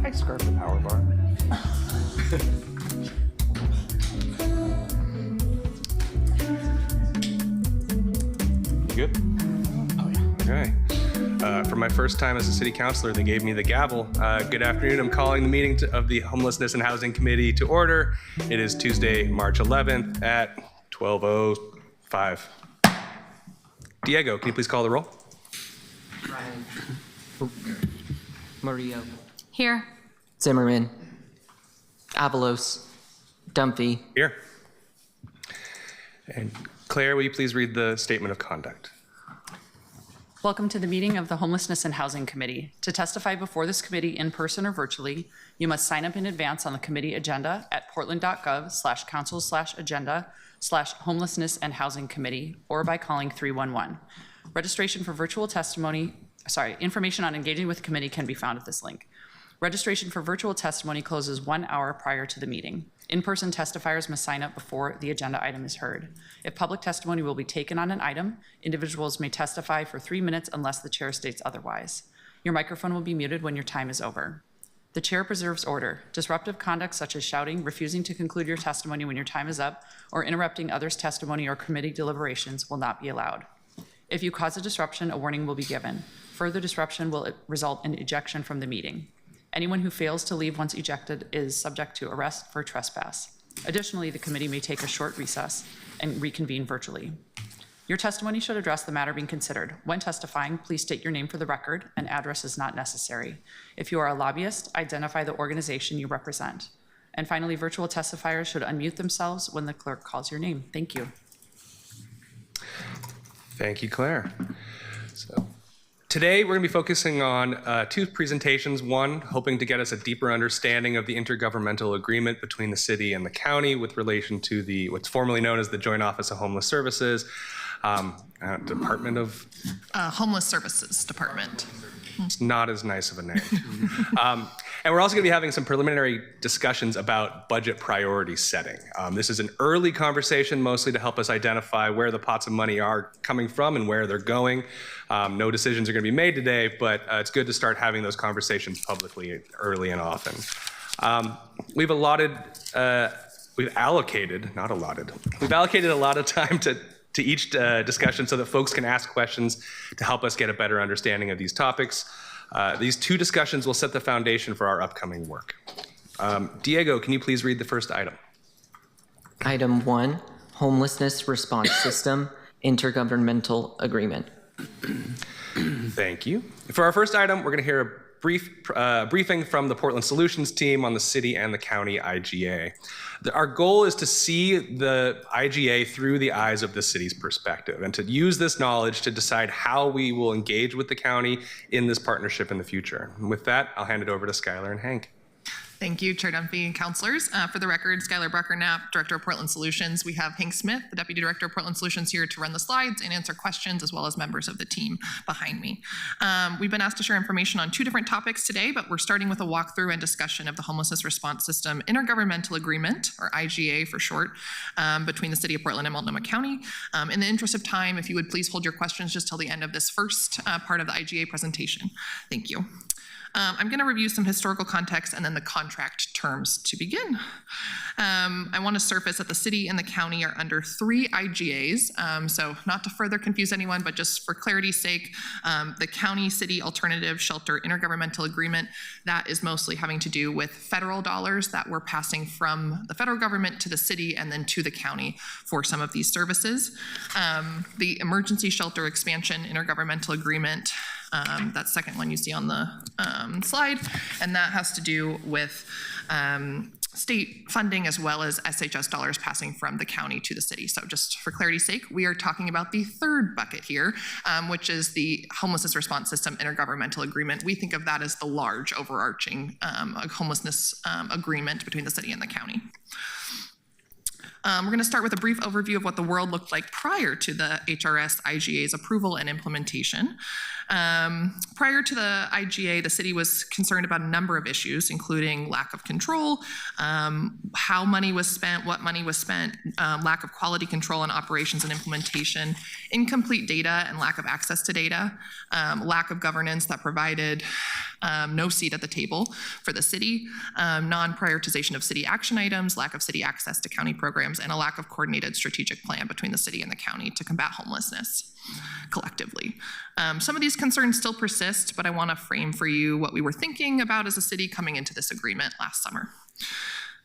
I scarf the power bar. You good? Oh, yeah. Okay. For my first time as a city councilor, they gave me the gavel. Good afternoon. I'm calling the meeting of the Homelessness and Housing Committee to order. It is Tuesday, March 11th at 12:05. Diego, can you please call the roll? Ryan. Murillo. Here. Zimmerman. Avalos. Dunphy. Here. And Claire, will you please read the statement of conduct? Welcome to the meeting of the Homelessness and Housing Committee. To testify before this committee in person or virtually, you must sign up in advance on the committee agenda at portland.gov/council/agenda/homelessness and housing committee or by calling 311. Registration for virtual testimony, information on engaging with the committee can be found at this link. Registration for virtual testimony closes 1 hour prior to the meeting. In-person testifiers must sign up before the agenda item is heard. If public testimony will be taken on an item, individuals may testify for 3 minutes unless the chair states otherwise. Your microphone will be muted when your time is over. The chair preserves order. Disruptive conduct such as shouting, refusing to conclude your testimony when your time is up, or interrupting others' testimony or committee deliberations will not be allowed. If you cause a disruption, a warning will be given. Further disruption will result in ejection from the meeting. Anyone who fails to leave once ejected is subject to arrest for trespass. Additionally, the committee may take a short recess and reconvene virtually. Your testimony should address the matter being considered. When testifying, please state your name for the record, and address is not necessary. If you are a lobbyist, identify the organization you represent. And finally, virtual testifiers should unmute themselves when the clerk calls your name. Thank you. Thank you, Claire. Today, we're going to be focusing on two presentations. One, hoping to get us a deeper understanding of the intergovernmental agreement between the city and the county with relation to what's formerly known as the Joint Office of Homeless Services, Department of... Homeless Services Department. It's not as nice of a name. And we're also going to be having some preliminary discussions about budget priority setting. This is an early conversation, mostly to help us identify where the pots of money are coming from and where they're going. No decisions are going to be made today, but it's good to start having those conversations publicly early and often. We've allocated a lot of time to each discussion so that folks can ask questions to help us get a better understanding of these topics. These two discussions will set the foundation for our upcoming work. Diego, can you please read the first item? Item 1, Homelessness Response System Intergovernmental Agreement. Thank you. For our first item, we're going to hear a briefing from the Portland Solutions team on the city and the county IGA. Our goal is to see the IGA through the eyes of the city's perspective and to use this knowledge to decide how we will engage with the county in this partnership in the future. And with that, I'll hand it over to Skylar and Hank. Thank you, Chair Dunphy and councilors. For the record, Skylar Brucker-Knapp, Director of Portland Solutions. We have Hank Smith, the Deputy Director of Portland Solutions, here to run the slides and answer questions, as well as members of the team behind me. We've been asked to share information on two different topics today, but we're starting with a walkthrough and discussion of the Homelessness Response System Intergovernmental Agreement, or IGA for short, between the City of Portland and Multnomah County. In the interest of time, if you would please hold your questions just till the end of this first part of the IGA presentation. Thank you. I'm going to review some historical context and then the contract terms to begin. I want to surface that the city and the county are under 3 IGAs. So not to further confuse anyone, but just for clarity's sake, the County-City Alternative Shelter Intergovernmental Agreement, that is mostly having to do with federal dollars that we're passing from the federal government to the city and then to the county for some of these services. The Emergency Shelter Expansion Intergovernmental Agreement, that second one you see on the slide, and that has to do with state funding as well as SHS dollars passing from the county to the city. So just for clarity's sake, we are talking about the third bucket here, which is the Homelessness Response System Intergovernmental Agreement. We think of that as the large overarching homelessness agreement between the city and the county. We're going to start with a brief overview of what the world looked like prior to the HRS IGA's approval and implementation. Prior to the IGA, the city was concerned about a number of issues, including lack of control, how money was spent, what money was spent, lack of quality control in operations and implementation, incomplete data and lack of access to data, lack of governance that provided no seat at the table for the city, non-prioritization of city action items, lack of city access to county programs, and a lack of coordinated strategic plan between the city and the county to combat homelessness collectively. Some of these concerns still persist, but I want to frame for you what we were thinking about as a city coming into this agreement last summer.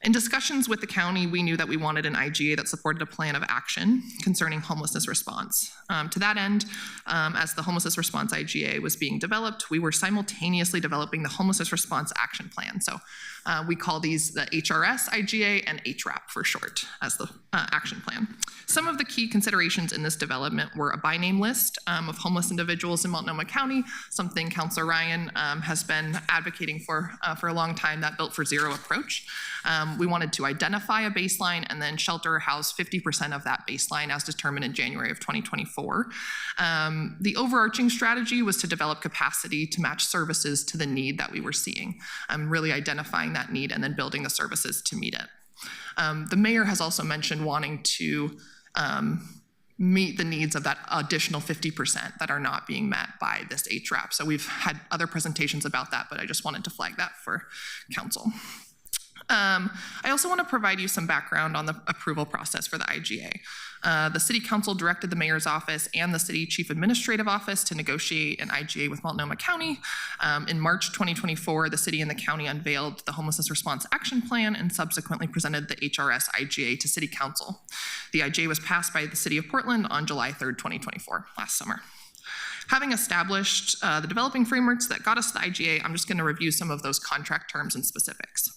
In discussions with the county, we knew that we wanted an IGA that supported a plan of action concerning homelessness response. To that end, as the Homelessness Response IGA was being developed, we were simultaneously developing the Homelessness Response Action Plan. So we call these the HRS IGA and HRAP for short as the action plan. Some of the key considerations in this development were a by name list of homeless individuals in Multnomah County, something Councilor Ryan has been advocating for a long time, that built for zero approach. We wanted to identify a baseline and then shelter or house 50% of that baseline as determined in January of 2024. The overarching strategy was to develop capacity to match services to the need that we were seeing, really identifying that need and then building the services to meet it. The mayor has also mentioned wanting to meet the needs of that additional 50% that are not being met by this HRAP. So we've had other presentations about that, but I just wanted to flag that for council. I also want to provide you some background on the approval process for the IGA. The City Council directed the Mayor's Office and the City Chief Administrative Office to negotiate an IGA with Multnomah County. In March 2024, the City and the County unveiled the Homelessness Response Action Plan and subsequently presented the HRS IGA to City Council. The IGA was passed by the City of Portland on July 3rd, 2024, last summer. Having established the developing frameworks that got us the IGA, I'm just going to review some of those contract terms and specifics.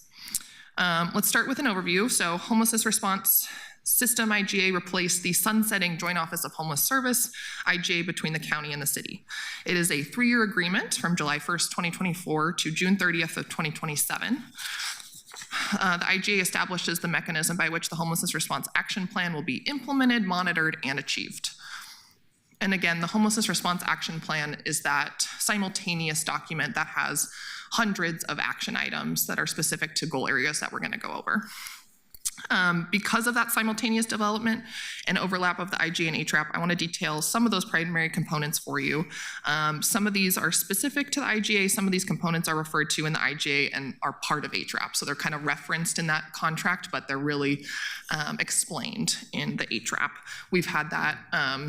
Let's start with an overview. So Homelessness Response System IGA replaced the sunsetting Joint Office of Homeless Service IGA between the county and the city. It is a 3-year agreement from July 1st, 2024 to June 30th of 2027. The IGA establishes the mechanism by which the Homelessness Response Action Plan will be implemented, monitored, and achieved. And again, the Homelessness Response Action Plan is that simultaneous document that has hundreds of action items that are specific to goal areas that we're going to go over. Because of that simultaneous development and overlap of the IGA and HRAP, I want to detail some of those primary components for you. Some of these are specific to the IGA, some of these components are referred to in the IGA and are part of HRAP. So they're kind of referenced in that contract, but they're really explained in the HRAP. We've had that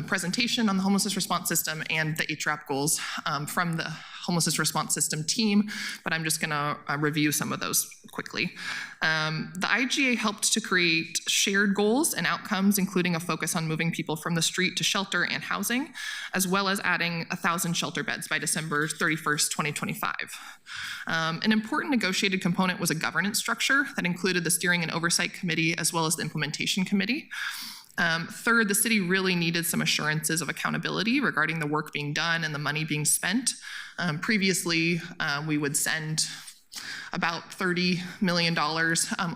presentation on the Homelessness Response System and the HRAP goals from the Homelessness Response System team, but I'm just going to review some of those quickly. The IGA helped to create shared goals and outcomes, including a focus on moving people from the street to shelter and housing, as well as adding 1,000 shelter beds by December 31st, 2025. An important negotiated component was a governance structure that included the steering and oversight committee, as well as the implementation committee. Third, the city really needed some assurances of accountability regarding the work being done and the money being spent. Previously, we would send about $30 million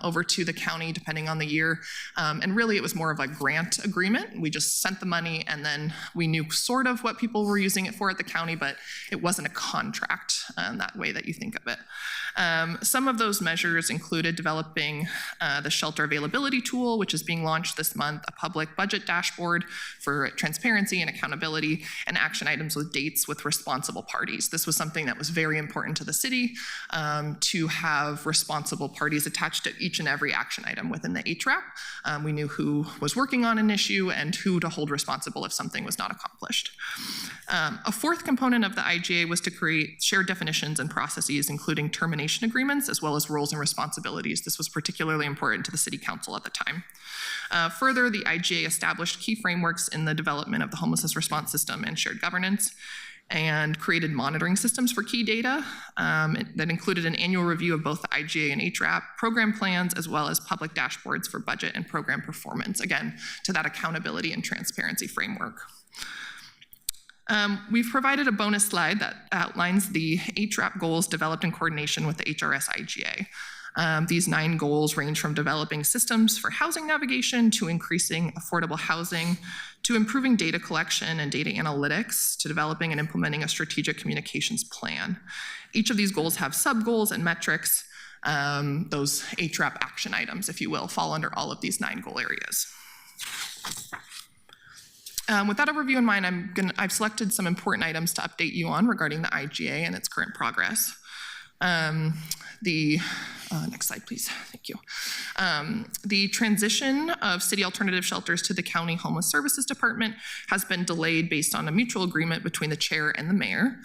over to the county, depending on the year. And really, it was more of a grant agreement. We just sent the money, and then we knew sort of what people were using it for at the county, but it wasn't a contract that way that you think of it. Some of those measures included developing the shelter availability tool, which is being launched this month, a public budget dashboard for transparency and accountability, and action items with dates with responsible parties. This was something that was very important to the city, to have responsible parties attached to each and every action item within the HRAP. We knew who was working on an issue and who to hold responsible if something was not accomplished. A fourth component of the IGA was to create shared definitions and processes, including termination agreements, as well as roles and responsibilities. This was particularly important to the City Council at the time. Further, the IGA established key frameworks in the development of the Homelessness Response System and shared governance, and created monitoring systems for key data that included an annual review of both the IGA and HRAP program plans, as well as public dashboards for budget and program performance, again, to that accountability and transparency framework. We've provided a bonus slide that outlines the HRAP goals developed in coordination with the HRS IGA. These 9 goals range from developing systems for housing navigation to increasing affordable housing, to improving data collection and data analytics, to developing and implementing a strategic communications plan. Each of these goals have sub-goals and metrics. Those HRAP action items, if you will, fall under all of these 9 goal areas. With that overview in mind, I've selected some important items to update you on regarding the IGA and its current progress. Next slide, please. Thank you. The transition of city alternative shelters to the County Homeless Services Department has been delayed based on a mutual agreement between the chair and the mayor.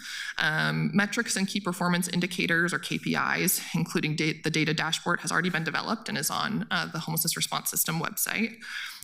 Metrics and key performance indicators, or KPIs, including the data dashboard, has already been developed and is on the Homelessness Response System website.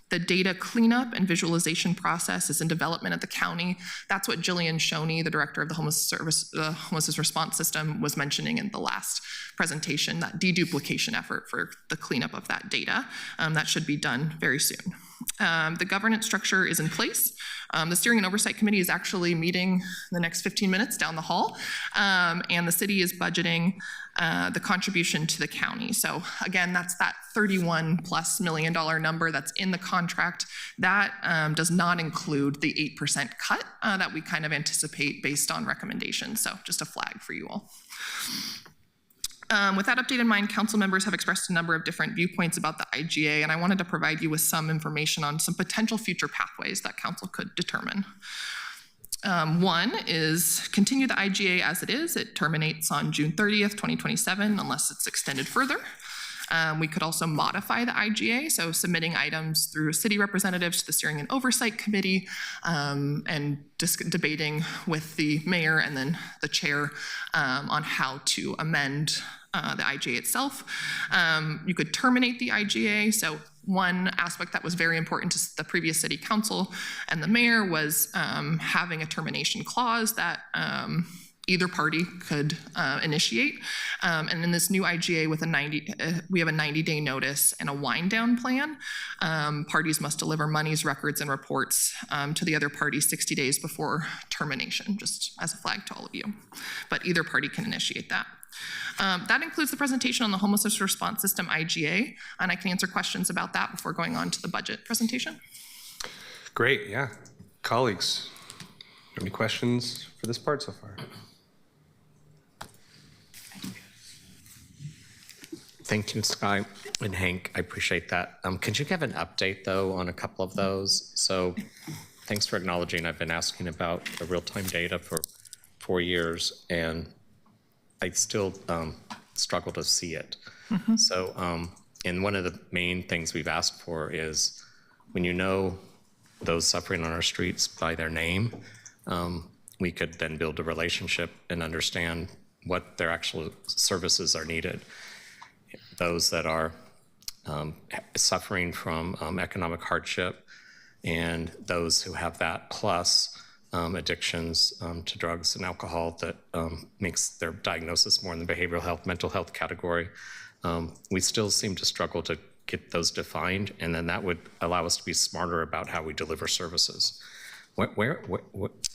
The data cleanup and visualization process is in development at the county. That's what Jillian Shoney, the director of the Homelessness Response System, was mentioning in the last presentation, that deduplication effort for the cleanup of that data. That should be done very soon. The governance structure is in place. The Steering and Oversight Committee is actually meeting in the next 15 minutes down the hall, and the city is budgeting the contribution to the county. So again, that's that $31+ million number that's in the contract. That does not include the 8% cut that we kind of anticipate based on recommendations. So just a flag for you all. With that update in mind, council members have expressed a number of different viewpoints about the IGA, and I wanted to provide you with some information on some potential future pathways that council could determine. One is continue the IGA as it is. It terminates on June 30th, 2027, unless it's extended further. We could also modify the IGA, so submitting items through city representatives to the Steering and Oversight Committee, and debating with the mayor and then the chair on how to amend the IGA itself. You could terminate the IGA. So one aspect that was very important to the previous city council and the mayor was having a termination clause that either party could initiate. And in this new IGA with we have a 90-day notice and a wind down plan. Parties must deliver monies, records, and reports to the other party 60 days before termination, just as a flag to all of you. But either party can initiate that. That includes the presentation on the Homelessness Response System IGA, and I can answer questions about that before going on to the budget presentation. Great, yeah. Colleagues, any questions for this part so far? Thank you, Sky and Hank. I appreciate that. Could you give an update, though, on a couple of those? So thanks for acknowledging I've been asking about the real-time data for 4 years, and I still struggle to see it. Mm-hmm. So, and one of the main things we've asked for is when you know those suffering on our streets by their name, we could then build a relationship and understand what their actual services are needed. Those that are suffering from economic hardship, and those who have that plus addictions to drugs and alcohol that makes their diagnosis more in the behavioral health, mental health category. We still seem to struggle to get those defined, and then that would allow us to be smarter about how we deliver services.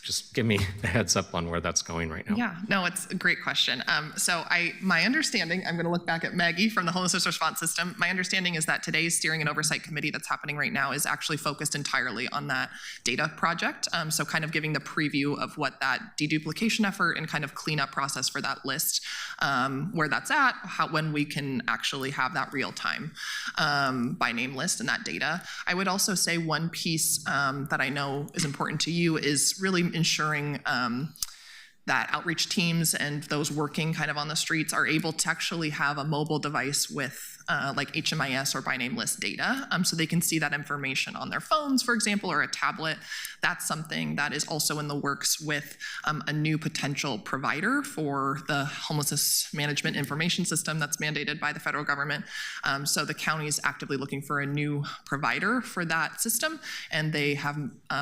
Just give me a heads up on where that's going right now. Yeah, no, it's a great question. So my understanding, I'm going to look back at Maggie from the Homelessness Response System. My understanding is that today's Steering and Oversight Committee that's happening right now is actually focused entirely on that data project. So kind of giving the preview of what that deduplication effort and kind of cleanup process for that list, where that's at, when we can actually have that real time by name list and that data. I would also say one piece that I know is important to you is really ensuring that outreach teams and those working kind of on the streets are able to actually have a mobile device with like HMIS or by name list data, so they can see that information on their phones, for example, or a tablet. That's something that is also in the works with a new potential provider for the homelessness management information system that's mandated by the federal government. So the county is actively looking for a new provider for that system, and they have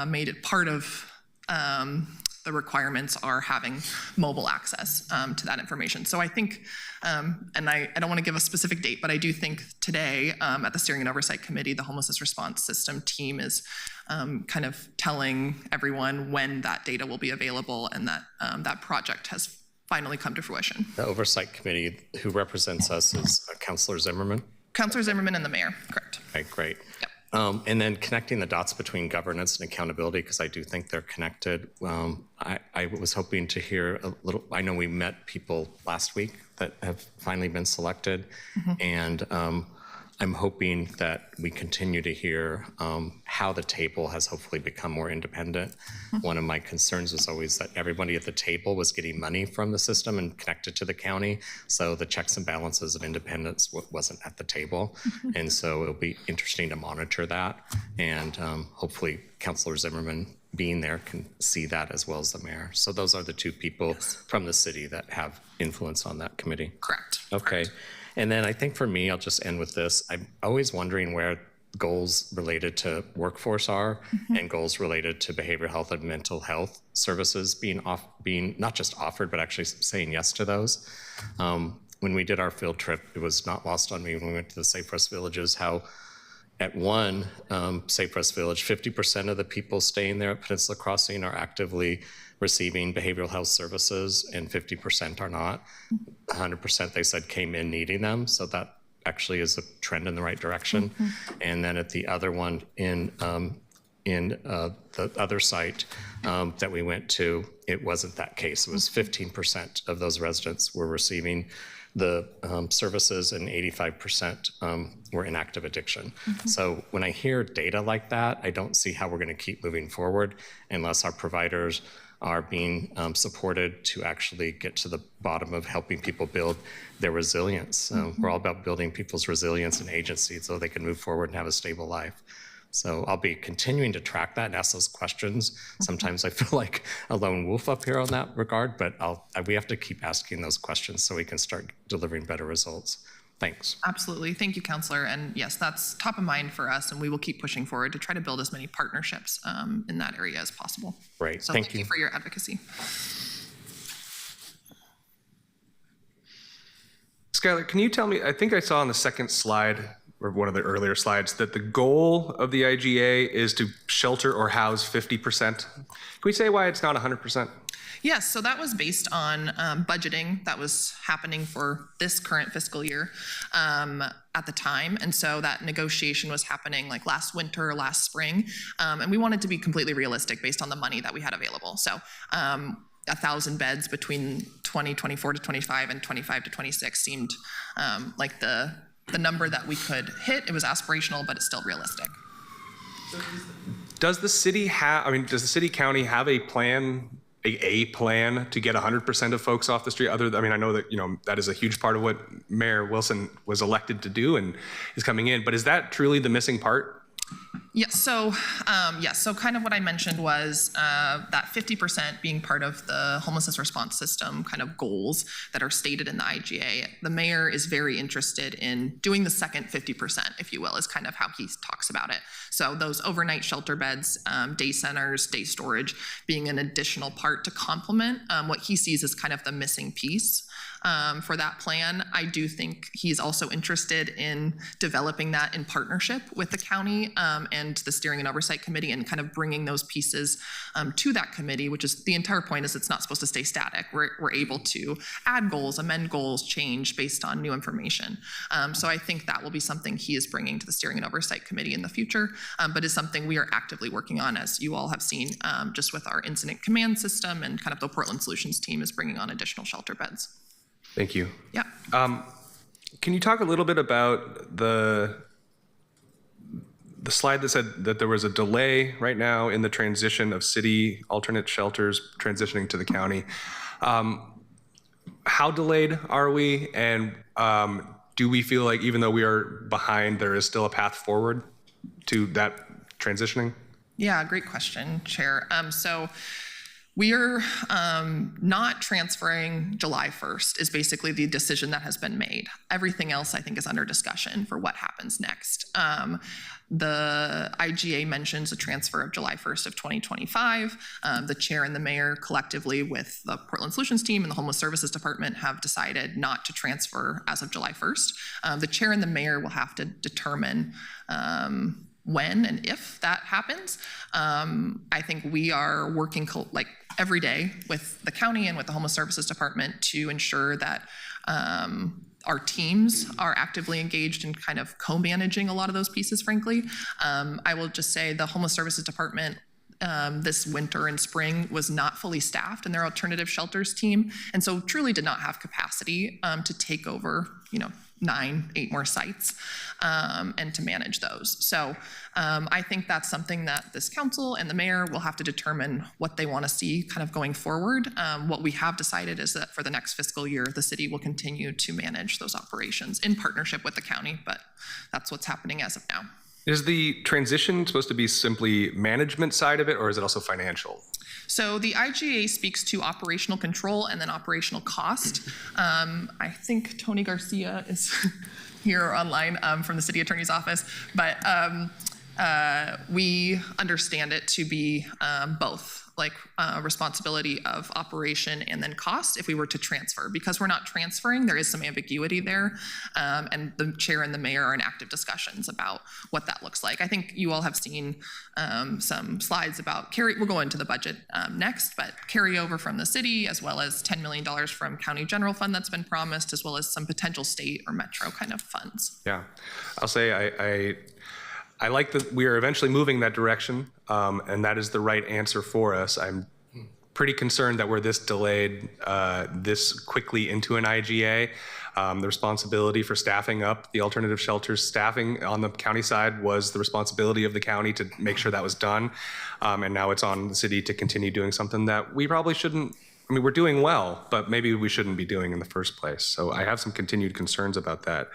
made it part of the requirements are having mobile access to that information. So I think, and I don't want to give a specific date, but I do think today at the Steering and Oversight Committee, the Homelessness Response System team is kind of telling everyone when that data will be available, and that that project has finally come to fruition. The Oversight Committee, who represents us, is Councilor Zimmerman. Councilor Zimmerman and the mayor, correct. Okay, great. Yep. And then connecting the dots between governance and accountability, because I do think they're connected. I was hoping to hear a little, I know we met people last week that have finally been selected. And I'm hoping that we continue to hear how the table has hopefully become more independent. One of my concerns was always that everybody at the table was getting money from the system and connected to the county, so the checks and balances of independence wasn't at the table. And so it'll be interesting to monitor that, and hopefully Councilor Zimmerman being there can see that as well as the mayor. So those are the two people from the city that have influence on that committee. Correct. Okay. And then I think for me, I'll just end with this. I'm always wondering where goals related to workforce are and goals related to behavioral health and mental health services being not just offered, but actually saying yes to those. When we did our field trip, it was not lost on me when we went to the Safe Rest Villages, how at one Safe Rest Village, 50% of the people staying there at Peninsula Crossing are actively receiving behavioral health services, and 50% are not. 100%, they said, came in needing them. So that actually is a trend in the right direction. And then at the other one in the other site that we went to, it wasn't that case. It was 15% of those residents were receiving the services, and 85% were in active addiction. So when I hear data like that, I don't see how we're going to keep moving forward unless our providers are being supported to actually get to the bottom of helping people build their resilience. We're all about building people's resilience and agency so they can move forward and have a stable life. So I'll be continuing to track that and ask those questions. Sometimes I feel like a lone wolf up here on that regard, but we have to keep asking those questions so we can start delivering better results. Thanks. Absolutely. Thank you, Councilor. And yes, that's top of mind for us, and we will keep pushing forward to try to build as many partnerships in that area as possible. Great. So thank you for your advocacy. Skylar, can you tell me, I think I saw on the second slide, or one of the earlier slides, that the goal of the IGA is to shelter or house 50%. Can we say why it's not 100%? Yes, so that was based on budgeting that was happening for this current fiscal year at the time. And so that negotiation was happening like last winter, last spring. And we wanted to be completely realistic based on the money that we had available. So 1,000 beds between 2024 to 25 and 25 to 26 seemed like the number that we could hit. It was aspirational, but it's still realistic. Does the city have, does the city county have a plan, a plan to get 100% of folks off the street? I know that, that is a huge part of what Mayor Wilson was elected to do and is coming in, but is that truly the missing part? Yes, so kind of what I mentioned was that 50% being part of the homelessness response system kind of goals that are stated in the IGA. The mayor is very interested in doing the second 50%, if you will, is kind of how he talks about it. So those overnight shelter beds, day centers, day storage being an additional part to complement what he sees as kind of the missing piece. For that plan. I do think he's also interested in developing that in partnership with the county and the Steering and Oversight Committee, and kind of bringing those pieces to that committee, which is the entire point. Is it's not supposed to stay static. We're able to add goals, amend goals, change based on new information. So I think that will be something he is bringing to the Steering and Oversight Committee in the future, but is something we are actively working on, as you all have seen, just with our incident command system, and kind of the Portland Solutions team is bringing on additional shelter beds. Thank you. Yeah. Can you talk a little bit about the slide that said that there was a delay right now in the transition of city alternate shelters transitioning to the county? How delayed are we? And do we feel like even though we are behind, there is still a path forward to that transitioning? Yeah, great question, Chair. So we are not transferring July 1st is basically the decision that has been made. Everything else, I think, is under discussion for what happens next. The IGA mentions a transfer of July 1st of 2025. The chair and the mayor collectively with the Portland Solutions team and the Homeless Services Department have decided not to transfer as of July 1st. The chair and the mayor will have to determine when and if that happens. I think we are working every day with the county and with the Homeless Services Department to ensure that our teams are actively engaged in kind of co-managing a lot of those pieces, frankly. I will just say the Homeless Services Department this winter and spring was not fully staffed in their alternative shelters team, and so truly did not have capacity to take over, 8 more sites and to manage those. So I think that's something that this council and the mayor will have to determine what they want to see kind of going forward. What we have decided is that for the next fiscal year, the city will continue to manage those operations in partnership with the county, but that's what's happening as of now. Is the transition supposed to be simply management side of it, or is it also financial? So the IGA speaks to operational control and then operational cost. I think Tony Garcia is here online from the city attorney's office, but we understand it to be both, like responsibility of operation and then cost if we were to transfer. Because we're not transferring, there is some ambiguity there, and the chair and the mayor are in active discussions about what that looks like. I think you all have seen some slides about we'll go into the budget next, but carryover from the city, as well as $10 million from county general fund that's been promised, as well as some potential state or metro kind of funds. Yeah, I'll say I like that we are eventually moving that direction, and that is the right answer for us. I'm pretty concerned that we're this delayed this quickly into an IGA. The responsibility for staffing up the alternative shelters staffing on the county side was the responsibility of the county to make sure that was done. And now it's on the city to continue doing something that we probably shouldn't. I mean, we're doing well, but maybe we shouldn't be doing in the first place. So I have some continued concerns about that.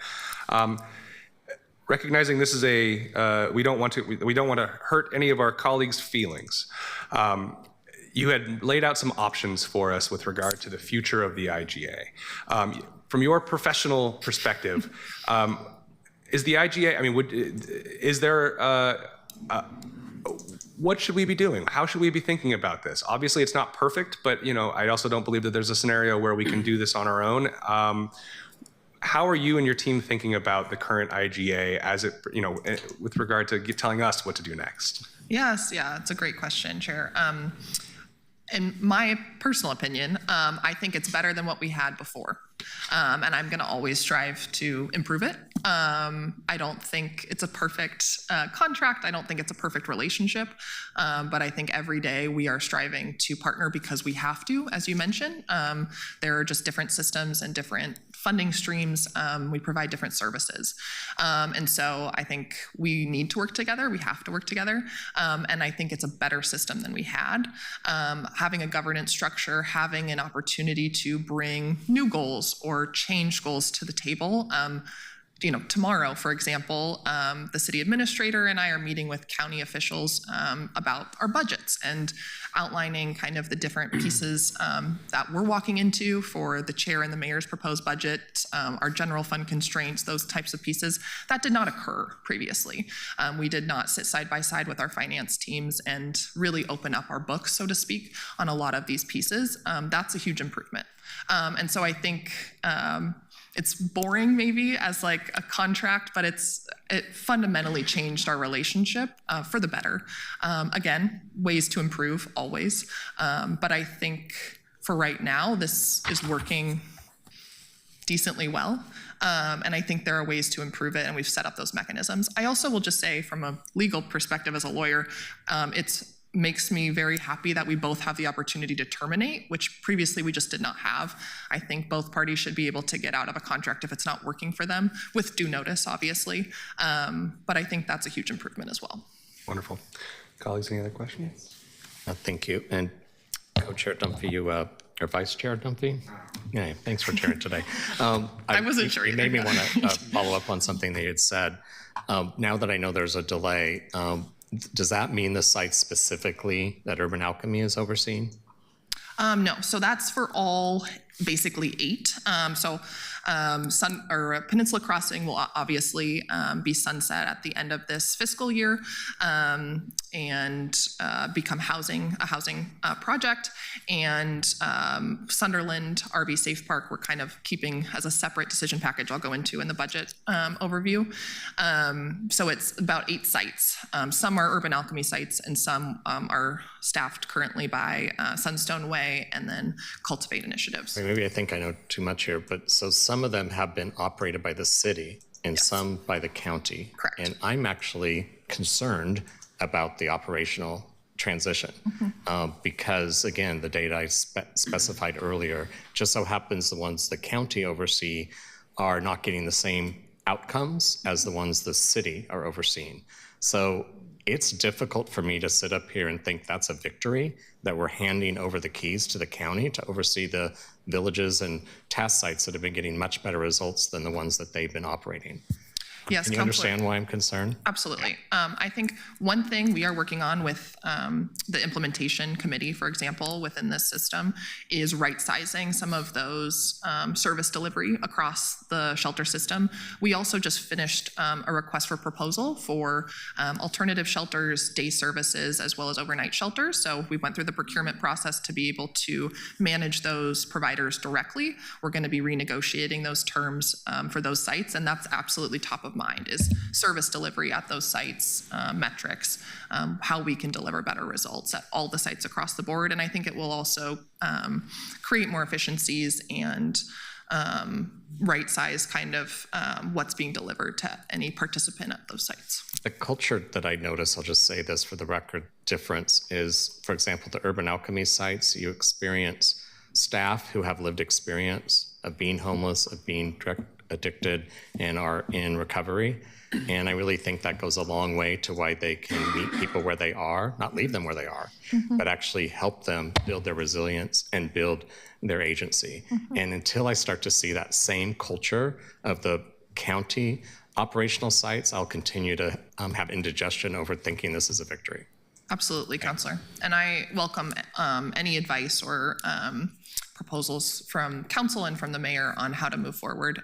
Recognizing this is we don't want to hurt any of our colleagues' feelings. You had laid out some options for us with regard to the future of the IGA. From your professional perspective, is the IGA? I mean, is there? What should we be doing? How should we be thinking about this? Obviously, it's not perfect, but I also don't believe that there's a scenario where we can do this on our own. How are you and your team thinking about the current IGA as it, with regard to telling us what to do next? Yes, yeah, it's a great question, Chair. In my personal opinion, I think it's better than what we had before. And I'm going to always strive to improve it. I don't think it's a perfect contract. I don't think it's a perfect relationship. But I think every day we are striving to partner because we have to, as you mentioned. There are just different systems and different funding streams. We provide different services. And so I think we need to work together. We have to work together. And I think it's a better system than we had. Having a governance structure, having an opportunity to bring new goals or change goals to the table. Tomorrow, for example, the city administrator and I are meeting with county officials about our budgets and outlining kind of the different pieces that we're walking into for the chair and the mayor's proposed budget, our general fund constraints, those types of pieces. That did not occur previously. We did not sit side by side with our finance teams and really open up our books, so to speak, on a lot of these pieces. That's a huge improvement. And so I think it's boring maybe as like a contract, but it fundamentally changed our relationship for the better. Again, ways to improve always. But I think for right now, this is working decently well. And I think there are ways to improve it, and we've set up those mechanisms. I also will just say from a legal perspective as a lawyer, it's makes me very happy that we both have the opportunity to terminate, which previously we just did not have. I think both parties should be able to get out of a contract if it's not working for them, with due notice, obviously. But I think that's a huge improvement as well. Wonderful. Colleagues, any other questions? Thank you. And Co-Chair Dunphy, or Vice Chair Dunphy? Yeah, thanks for chairing today. I wasn't sure either. It made me want to follow up on something that you had said. Now that I know there's a delay, does that mean the site specifically that Urban Alchemy is overseeing? No, so that's for all basically 8. Peninsula Crossing will obviously be sunset at the end of this fiscal year and become a housing project. And Sunderland RV Safe Park, we're kind of keeping as a separate decision package I'll go into in the budget overview. So it's about 8 sites. Some are Urban Alchemy sites, and some are staffed currently by Sunstone Way and then Cultivate Initiatives. Maybe I think I know too much here, but so some of them have been operated by the city and some by the county. Correct. And I'm actually concerned about the operational transition because, again, the data I specified earlier just so happens the ones the county oversee are not getting the same outcomes as the ones the city are overseeing. So it's difficult for me to sit up here and think that's a victory, that we're handing over the keys to the county to oversee the villages and task sites that have been getting much better results than the ones that they've been operating. Yes, Can you understand why I'm concerned? Absolutely. I think one thing we are working on with the implementation committee, for example, within this system, is right-sizing some of those service delivery across the shelter system. We also just finished a request for proposal for alternative shelters, day services, as well as overnight shelters. So we went through the procurement process to be able to manage those providers directly. We're going to be renegotiating those terms for those sites, and that's absolutely top of mind, is service delivery at those sites, metrics, how we can deliver better results at all the sites across the board. And I think it will also create more efficiencies and right size kind of what's being delivered to any participant at those sites. The culture that I notice, I'll just say this for the record, difference is, for example, the Urban Alchemy sites, you experience staff who have lived experience of being homeless, of being drug addicted, and are in recovery. And I really think that goes a long way to why they can meet people where they are, not leave them where they are, but actually help them build their resilience and build their agency. And until I start to see that same culture of the county operational sites, I'll continue to have indigestion over thinking this is a victory. Absolutely, Counselor. And I welcome any advice or proposals from council and from the mayor on how to move forward.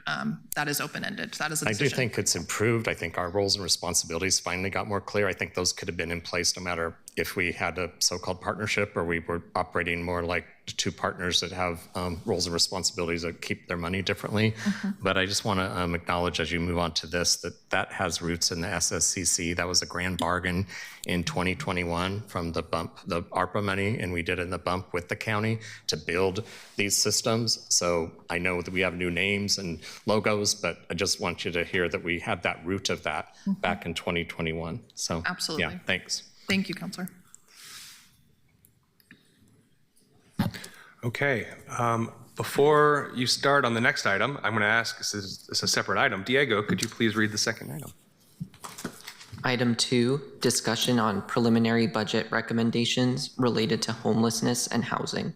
That is open-ended. That is a decision. I do think it's improved. I think our roles and responsibilities finally got more clear. I think those could have been in place no matter if we had a so-called partnership or we were operating more like two partners that have roles and responsibilities that keep their money differently. But I just want to acknowledge as you move on to this, that has roots in the SSCC. That was a grand bargain in 2021 from the ARPA money, and we did it in the bump with the county to build these systems. So I know that we have new names and logos, but I just want you to hear that we had that root of that back in 2021. So absolutely. Yeah, thanks. Thank you, Counselor. Okay. Before you start on the next item, I'm going to ask, this is a separate item. Diego, could you please read the second item? Item 2, discussion on preliminary budget recommendations related to homelessness and housing.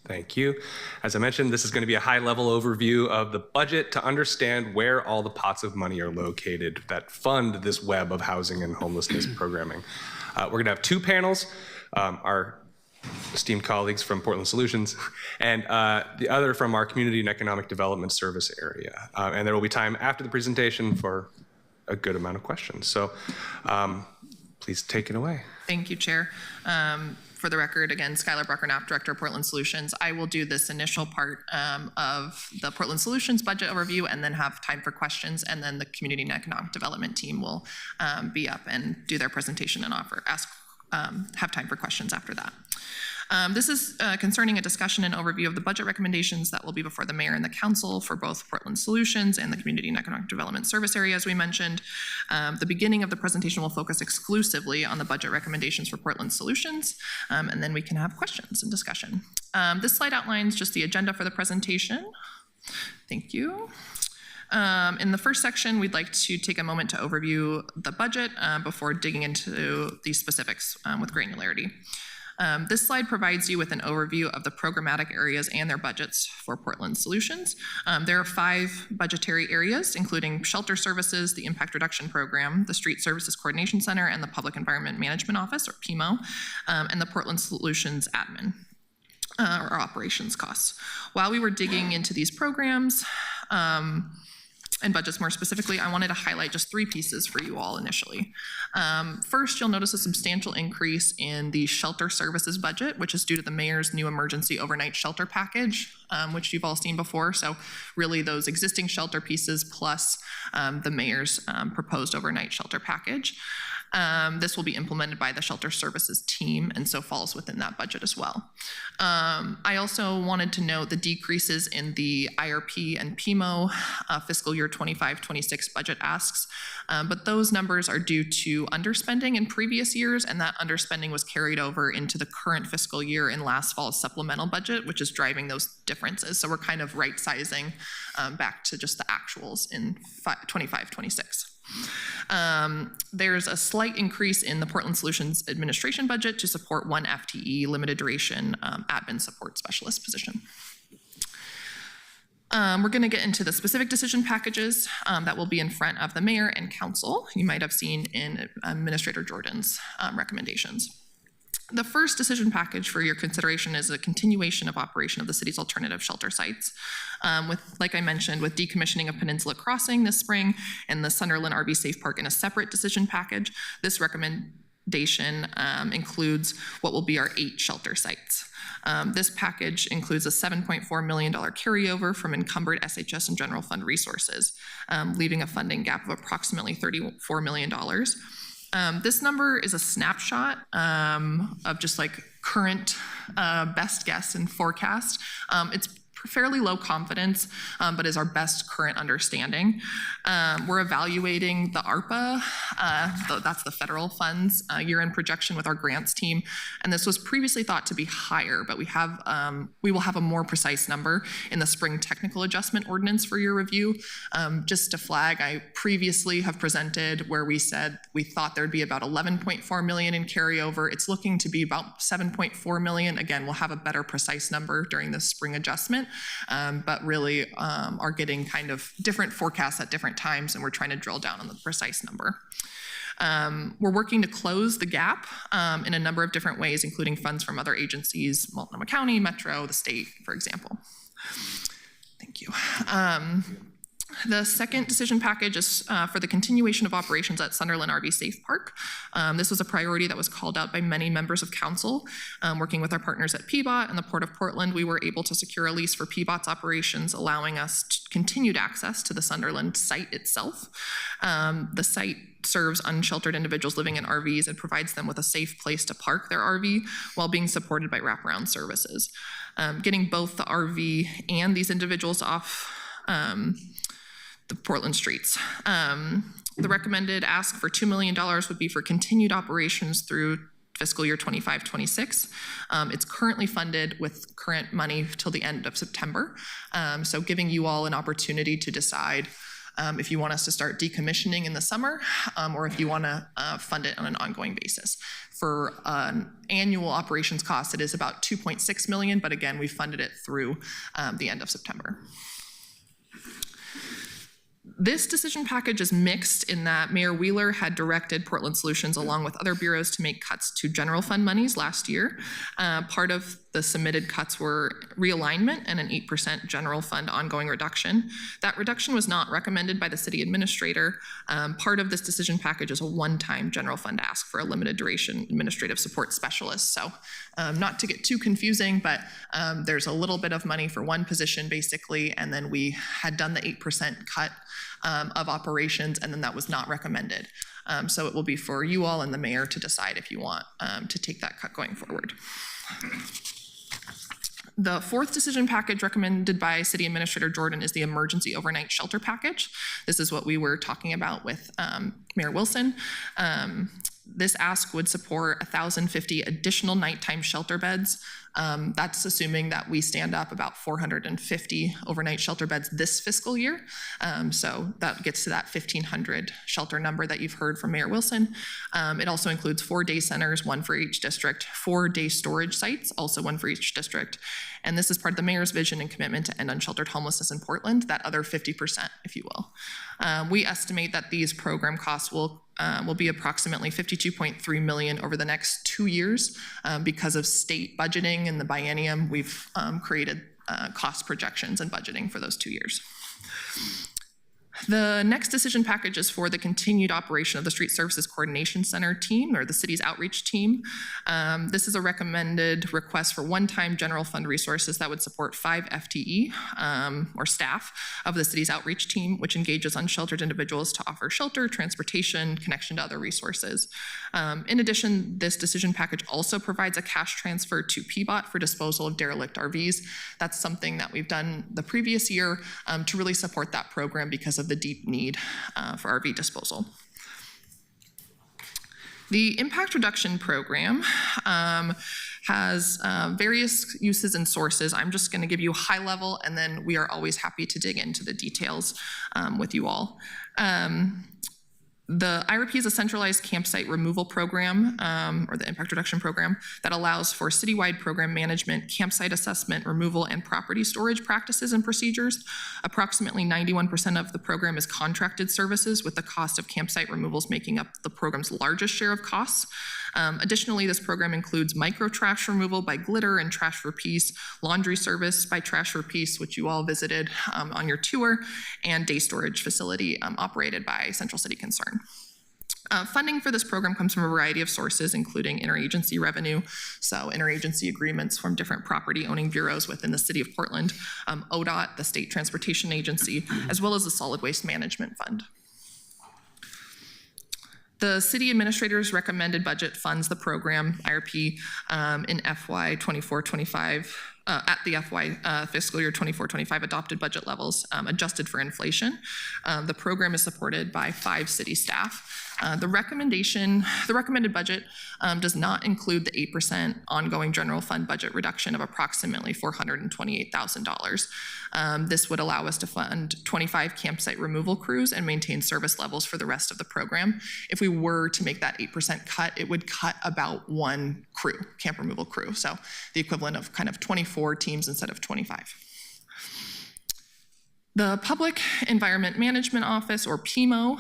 Thank you. As I mentioned, this is going to be a high-level overview of the budget to understand where all the pots of money are located that fund this web of housing and homelessness programming. We're going to have 2 panels, our esteemed colleagues from Portland Solutions, and the other from our Community and Economic Development Service area. And there will be time after the presentation for a good amount of questions. So please take it away. Thank you, Chair. For the record, again, Skylar Brucker-Knapp, Director of Portland Solutions. I will do this initial part of the Portland Solutions budget overview and then have time for questions, and then the Community and Economic Development team will be up and do their presentation and have time for questions after that. This is concerning a discussion and overview of the budget recommendations that will be before the mayor and the council for both Portland Solutions and the Community and Economic Development Service area, as we mentioned. The beginning of the presentation will focus exclusively on the budget recommendations for Portland Solutions, and then we can have questions and discussion. This slide outlines just the agenda for the presentation. Thank you. In the first section, we'd like to take a moment to overview the budget before digging into the specifics with granularity. This slide provides you with an overview of the programmatic areas and their budgets for Portland Solutions. There are 5 budgetary areas, including shelter services, the Impact Reduction Program, the Street Services Coordination Center, and the Public Environment Management Office, or PEMO, and the Portland Solutions Admin. or operations costs. While we were digging into these programs, and budgets more specifically, I wanted to highlight just 3 pieces for you all initially. First, you'll notice a substantial increase in the shelter services budget, which is due to the mayor's new emergency overnight shelter package, which you've all seen before. So really those existing shelter pieces plus the mayor's proposed overnight shelter package. This will be implemented by the shelter services team and so falls within that budget as well. I also wanted to note the decreases in the IRP and PMO fiscal year 25-26 budget asks, but those numbers are due to underspending in previous years, and that underspending was carried over into the current fiscal year in last fall's supplemental budget, which is driving those differences. So we're kind of right sizing back to just the actuals in 25-26. There's a slight increase in the Portland Solutions administration budget to support 1 FTE limited duration admin support specialist position. We're going to get into the specific decision packages that will be in front of the mayor and council. You might have seen in Administrator Jordan's recommendations. The first decision package for your consideration is a continuation of operation of the city's alternative shelter sites. Like I mentioned, with decommissioning of Peninsula Crossing this spring and the Sunderland RV Safe Park in a separate decision package, this recommendation includes what will be our 8 shelter sites. This package includes a $7.4 million carryover from encumbered SHS and general fund resources, leaving a funding gap of approximately $34 million. This number is a snapshot of just like current best guess and forecast. It's fairly low confidence, but is our best current understanding. We're evaluating the ARPA, that's the federal funds, year-end projection with our grants team, and this was previously thought to be higher, but we will have a more precise number in the spring technical adjustment ordinance for your review. Just to flag, I previously have presented where we said we thought there'd be about 11.4 million in carryover. It's looking to be about 7.4 million. Again, we'll have a better precise number during the spring adjustment. But really are getting kind of different forecasts at different times, and we're trying to drill down on the precise number. We're working to close the gap in a number of different ways, including funds from other agencies, Multnomah County, Metro, the state, for example. Thank you. The second decision package is for the continuation of operations at Sunderland RV Safe Park. This was a priority that was called out by many members of council. Working with our partners at PBOT and the Port of Portland, we were able to secure a lease for PBOT's operations, allowing us continued access to the Sunderland site itself. The site serves unsheltered individuals living in RVs and provides them with a safe place to park their RV while being supported by wraparound services. Getting both the RV and these individuals off the Portland streets. The recommended ask for $2 million would be for continued operations through fiscal year 25-26. It's currently funded with current money till the end of September. So giving you all an opportunity to decide if you want us to start decommissioning in the summer or if you want to fund it on an ongoing basis. For an annual operations cost, it is about $2.6 million, but again, we funded it through the end of September. This decision package is mixed in that Mayor Wheeler had directed Portland Solutions along with other bureaus to make cuts to general fund monies last year. Part of the submitted cuts were realignment and an 8% general fund ongoing reduction. That reduction was not recommended by the city administrator. Part of this decision package is a one-time general fund ask for a limited duration administrative support specialist. So not to get too confusing, but there's a little bit of money for one position basically, and then we had done the 8% cut of operations, and then that was not recommended. So it will be for you all and the mayor to decide if you want to take that cut going forward. The fourth decision package recommended by City Administrator Jordan is the emergency overnight shelter package. This is what we were talking about with Mayor Wilson. This ask would support 1,050 additional nighttime shelter beds. That's assuming that we stand up about 450 overnight shelter beds this fiscal year. So that gets to that 1,500 shelter number that you've heard from Mayor Wilson. It also includes 4 day centers, 1 for each district, 4 day storage sites, also 1 for each district. And this is part of the mayor's vision and commitment to end unsheltered homelessness in Portland, that other 50%, if you will. We estimate that these program costs will will be approximately $52.3 million over the next 2 years. Because of state budgeting in the biennium, we've created cost projections and budgeting for those 2 years. The next decision package is for the continued operation of the Street Services Coordination Center team, or the city's outreach team. This is a recommended request for one-time general fund resources that would support 5 FTE, or staff, of the city's outreach team, which engages unsheltered individuals to offer shelter, transportation, connection to other resources. In addition, this decision package also provides a cash transfer to PBOT for disposal of derelict RVs. That's something that we've done the previous year to really support that program because of the deep need for RV disposal. The impact reduction program has various uses and sources. I'm just going to give you high level, and then we are always happy to dig into the details with you all. The IRP is a centralized campsite removal program, or the impact reduction program, that allows for citywide program management, campsite assessment, removal, and property storage practices and procedures. Approximately 91% of the program is contracted services, with the cost of campsite removals making up the program's largest share of costs. Additionally, this program includes micro trash removal by Glitter and Trash for Peace, laundry service by Trash for Peace, which you all visited on your tour, and day storage facility operated by Central City Concern. Funding for this program comes from a variety of sources, including interagency revenue, so interagency agreements from different property owning bureaus within the City of Portland, ODOT, the State Transportation Agency, as well as the Solid Waste Management Fund. The city administrator's recommended budget funds the program IRP in FY 24-25 at the FY fiscal year 24-25 adopted budget levels adjusted for inflation. The program is supported by 5 city staff. The recommended budget does not include the 8% ongoing general fund budget reduction of approximately $428,000. This would allow us to fund 25 campsite removal crews and maintain service levels for the rest of the program. If we were to make that 8% cut, it would cut about 1 crew, camp removal crew. So the equivalent of kind of 24 teams instead of 25. The Public Environment Management Office, or PEMO,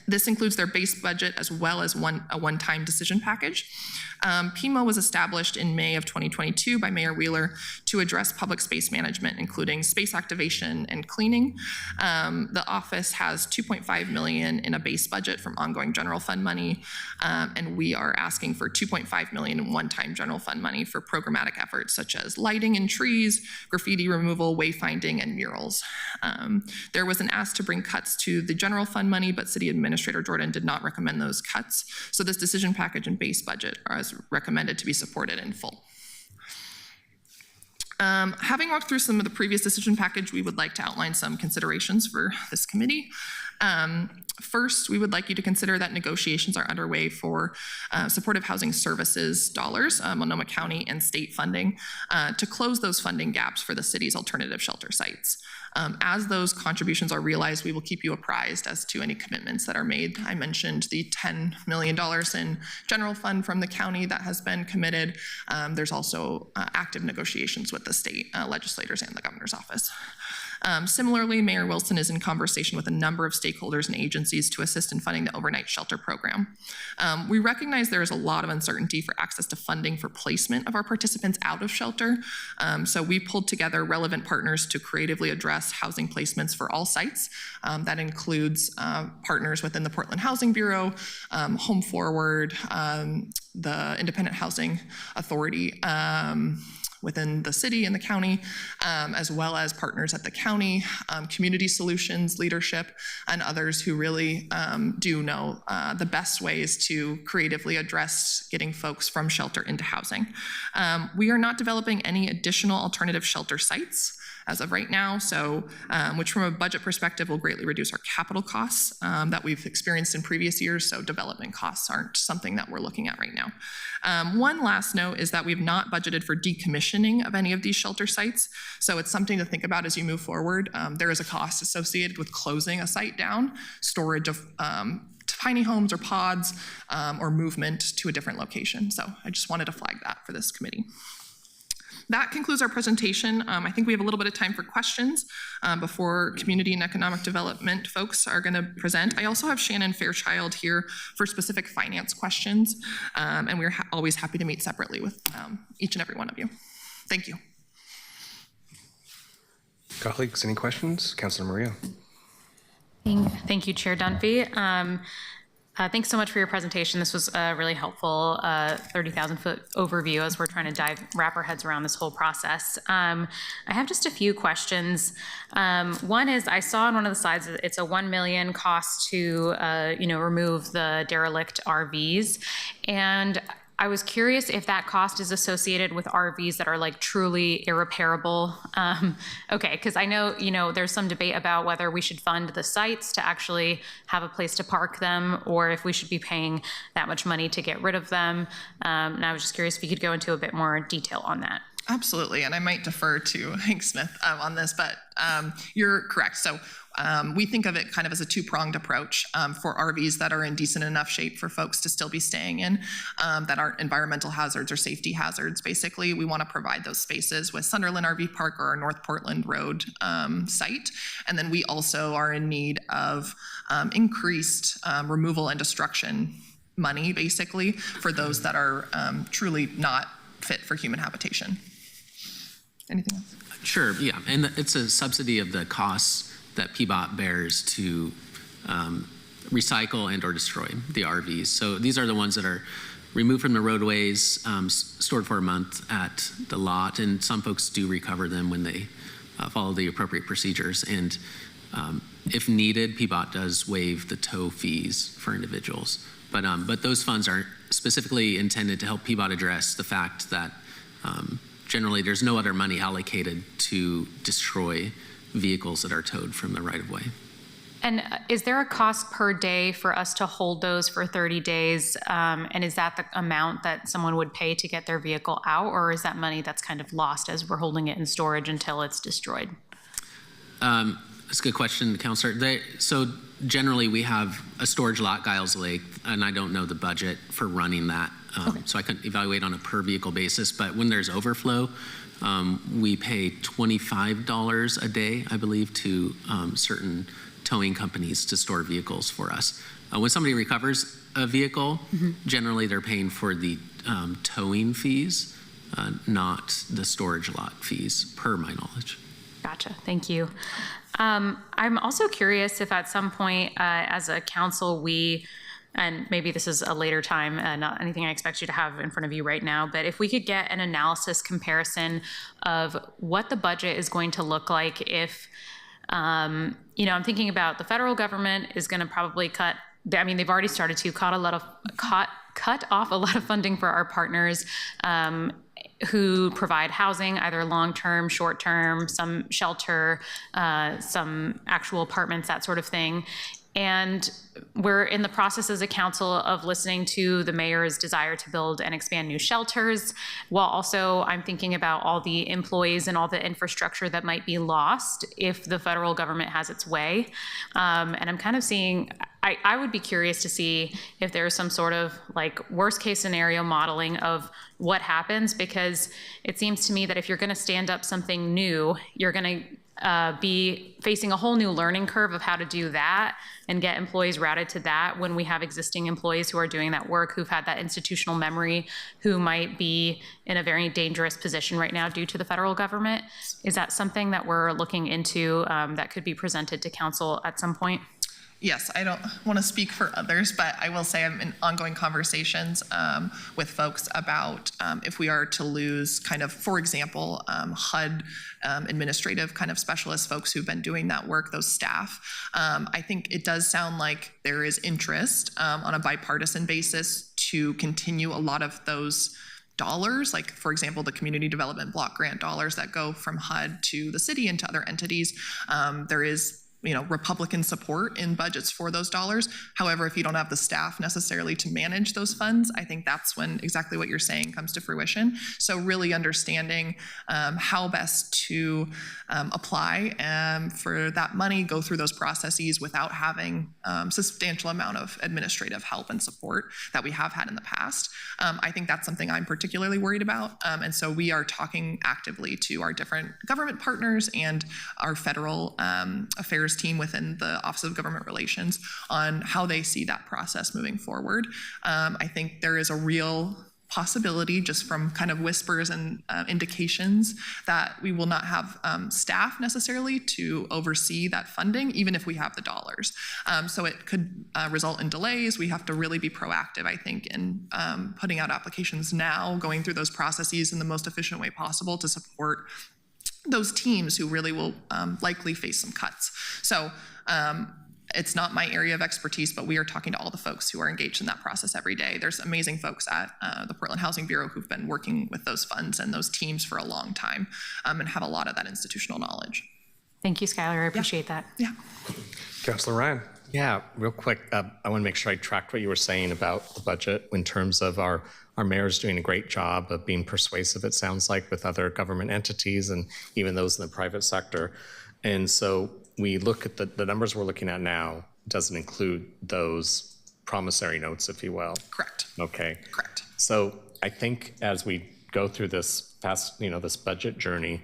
this includes their base budget as well as a one-time decision package. PEMO was established in May of 2022 by Mayor Wheeler to address public space management, including space activation and cleaning. The office has $2.5 million in a base budget from ongoing general fund money, and we are asking for $2.5 million in one-time general fund money for programmatic efforts such as lighting and trees, graffiti removal, wayfinding, and murals. There was an ask to bring cuts to the general fund money, but City Administrator Jordan did not recommend those cuts, so this decision package and base budget are as recommended to be supported in full. Having walked through some of the previous decision package, we would like to outline some considerations for this committee. First, we would like you to consider that negotiations are underway for supportive housing services dollars, Multnomah County and state funding, to close those funding gaps for the city's alternative shelter sites. As those contributions are realized, we will keep you apprised as to any commitments that are made. I mentioned the $10 million in general fund from the county that has been committed. There's also active negotiations with the state legislators and the governor's office. Similarly, Mayor Wilson is in conversation with a number of stakeholders and agencies to assist in funding the overnight shelter program. We recognize there is a lot of uncertainty for access to funding for placement of our participants out of shelter. So we pulled together relevant partners to creatively address housing placements for all sites. That includes partners within the Portland Housing Bureau, Home Forward, the Independent Housing Authority, within the city and the county, as well as partners at the county, community solutions, leadership, and others who really do know the best ways to creatively address getting folks from shelter into housing. We are not developing any additional alternative shelter sites as of right now, so which from a budget perspective will greatly reduce our capital costs that we've experienced in previous years, so development costs aren't something that we're looking at right now. One last note is that we've not budgeted for decommissioning of any of these shelter sites, so it's something to think about as you move forward. There is a cost associated with closing a site down, storage of tiny homes or pods, or movement to a different location, so I just wanted to flag that for this committee. That concludes our presentation. I think we have a little bit of time for questions before community and economic development folks are going to present. I also have Shannon Fairchild here for specific finance questions, and we're always happy to meet separately with each and every one of you. Thank you. Colleagues, any questions? Councilor Maria. Thank you, Chair Dunphy. Thanks so much for your presentation. This was a really helpful 30,000-foot overview as we're trying to wrap our heads around this whole process. I have just a few questions. One is, I saw on one of the slides that it's a $1 million cost to remove the derelict RVs, and I was curious if that cost is associated with RVs that are like truly irreparable. Okay, because I know, there's some debate about whether we should fund the sites to actually have a place to park them, or if we should be paying that much money to get rid of them. And I was just curious if you could go into a bit more detail on that. Absolutely, and I might defer to Hank Smith on this, but you're correct. So we think of it kind of as a two-pronged approach for RVs that are in decent enough shape for folks to still be staying in, that aren't environmental hazards or safety hazards. Basically, we want to provide those spaces with Sunderland RV Park or our North Portland Road site. And then we also are in need of increased removal and destruction money, basically, for those that are truly not fit for human habitation. Anything else? Sure, yeah, and it's a subsidy of the costs that PBOT bears to recycle and or destroy the RVs. So these are the ones that are removed from the roadways, stored for a month at the lot, and some folks do recover them when they follow the appropriate procedures. And if needed, PBOT does waive the tow fees for individuals. But those funds are specifically intended to help PBOT address the fact that generally there's no other money allocated to destroy vehicles that are towed from the right-of-way. And is there a cost per day for us to hold those for 30 days? And is that the amount that someone would pay to get their vehicle out, or is that money that's kind of lost as we're holding it in storage until it's destroyed? That's a good question, Councilor. So generally we have a storage lot, Giles Lake, and I don't know the budget for running that. So I couldn't evaluate on a per vehicle basis, but when there's overflow, we pay $25 a day, I believe, to certain towing companies to store vehicles for us. When somebody recovers a vehicle, generally they're paying for the towing fees, not the storage lot fees, per my knowledge. Gotcha, thank you. I'm also curious if at some point as a council and maybe this is a later time, not anything I expect you to have in front of you right now, but if we could get an analysis comparison of what the budget is going to look like if, I'm thinking about the federal government is going to probably cut, they've already started to cut off a lot of funding for our partners who provide housing, either long-term, short-term, some shelter, some actual apartments, that sort of thing. And we're in the process as a council of listening to the mayor's desire to build and expand new shelters, while also I'm thinking about all the employees and all the infrastructure that might be lost if the federal government has its way. And I'm kind of seeing, I would be curious to see if there's some sort of like worst case scenario modeling of what happens, because it seems to me that if you're going to stand up something new, you're going to be facing a whole new learning curve of how to do that and get employees routed to that when we have existing employees who are doing that work, who've had that institutional memory, who might be in a very dangerous position right now due to the federal government. Is that something that we're looking into that could be presented to council at some point? Yes, I don't want to speak for others, but I will say I'm in ongoing conversations with folks about if we are to lose kind of, for example, HUD administrative kind of specialist folks who've been doing that work, those staff. I think it does sound like there is interest on a bipartisan basis to continue a lot of those dollars, like for example, the community development block grant dollars that go from HUD to the city and to other entities. There is Republican support in budgets for those dollars. However, if you don't have the staff necessarily to manage those funds, I think that's when exactly what you're saying comes to fruition. So really understanding how best to apply for that money, go through those processes without having substantial amount of administrative help and support that we have had in the past. I think that's something I'm particularly worried about. And so we are talking actively to our different government partners and our federal affairs team within the Office of Government Relations on how they see that process moving forward. I think there is a real possibility, just from kind of whispers and indications, that we will not have staff necessarily to oversee that funding, even if we have the dollars. So it could result in delays. We have to really be proactive, I think, in putting out applications now, going through those processes in the most efficient way possible to support those teams who really will likely face some cuts. So it's not my area of expertise, but we are talking to all the folks who are engaged in that process every day. There's amazing folks at the Portland Housing Bureau who've been working with those funds and those teams for a long time and have a lot of that institutional knowledge. Thank you, Skylar. I appreciate that. Yeah. Councilor Ryan. Yeah, real quick, I want to make sure I tracked what you were saying about the budget in terms of our mayor's doing a great job of being persuasive, it sounds like, with other government entities and even those in the private sector. And so we look at the numbers we're looking at now doesn't include those promissory notes, if you will. Correct. Okay. Correct. So I think as we go through this this budget journey,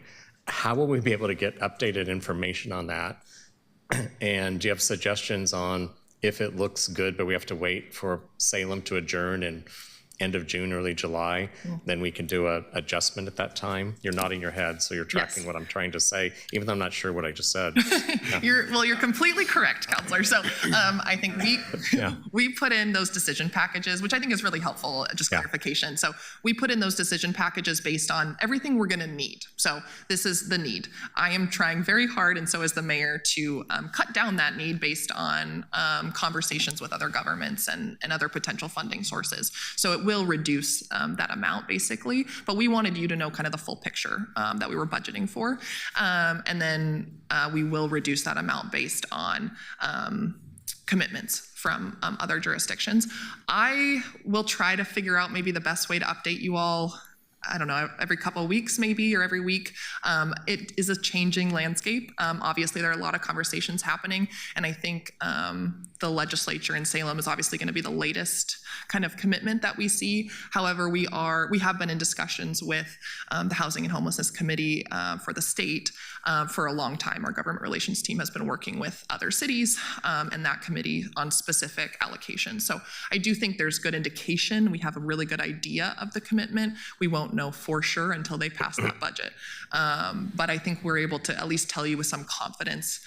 how will we be able to get updated information on that? And do you have suggestions on if it looks good, but we have to wait for Salem to adjourn in end of June, early July, then we can do an adjustment at that time? You're nodding your head, so you're tracking what I'm trying to say, even though I'm not sure what I just said. You're completely correct, Counselor. So I think we put in those decision packages, which I think is really helpful, just clarification. So we put in those decision packages based on everything we're going to need. So this is the need. I am trying very hard, and so is the mayor, to cut down that need based on conversations with other governments and other potential funding sources. So it will reduce that amount, basically, but we wanted you to know kind of the full picture that we were budgeting for. And then we will reduce that amount based on commitments from other jurisdictions. I will try to figure out maybe the best way to update you all, I don't know, every couple of weeks maybe, or every week. It is a changing landscape. Obviously, there are a lot of conversations happening, and I think the legislature in Salem is obviously going to be the latest kind of commitment that we see. However, we have been in discussions with the Housing and Homelessness Committee for the state for a long time. Our government relations team has been working with other cities and that committee on specific allocations. So I do think there's good indication. We have a really good idea of the commitment. We won't know for sure until they pass that budget. But I think we're able to at least tell you with some confidence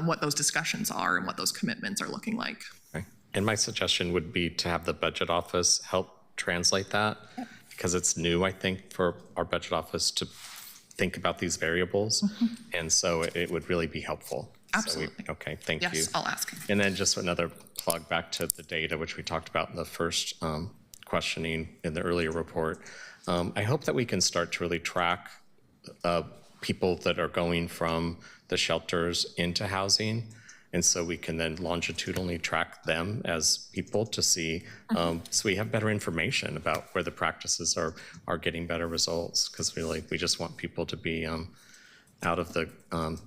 what those discussions are and what those commitments are looking like. Okay. And my suggestion would be to have the budget office help translate that, because it's new, I think, for our budget office to think about these variables. And so it would really be helpful. Absolutely. Okay, thank you. Yes, I'll ask. And then just another plug back to the data, which we talked about in the first questioning in the earlier report. I hope that we can start to really track people that are going from the shelters into housing. And so we can then longitudinally track them as people to see, so we have better information about where the practices are getting better results. Because really, we just want people to be out of the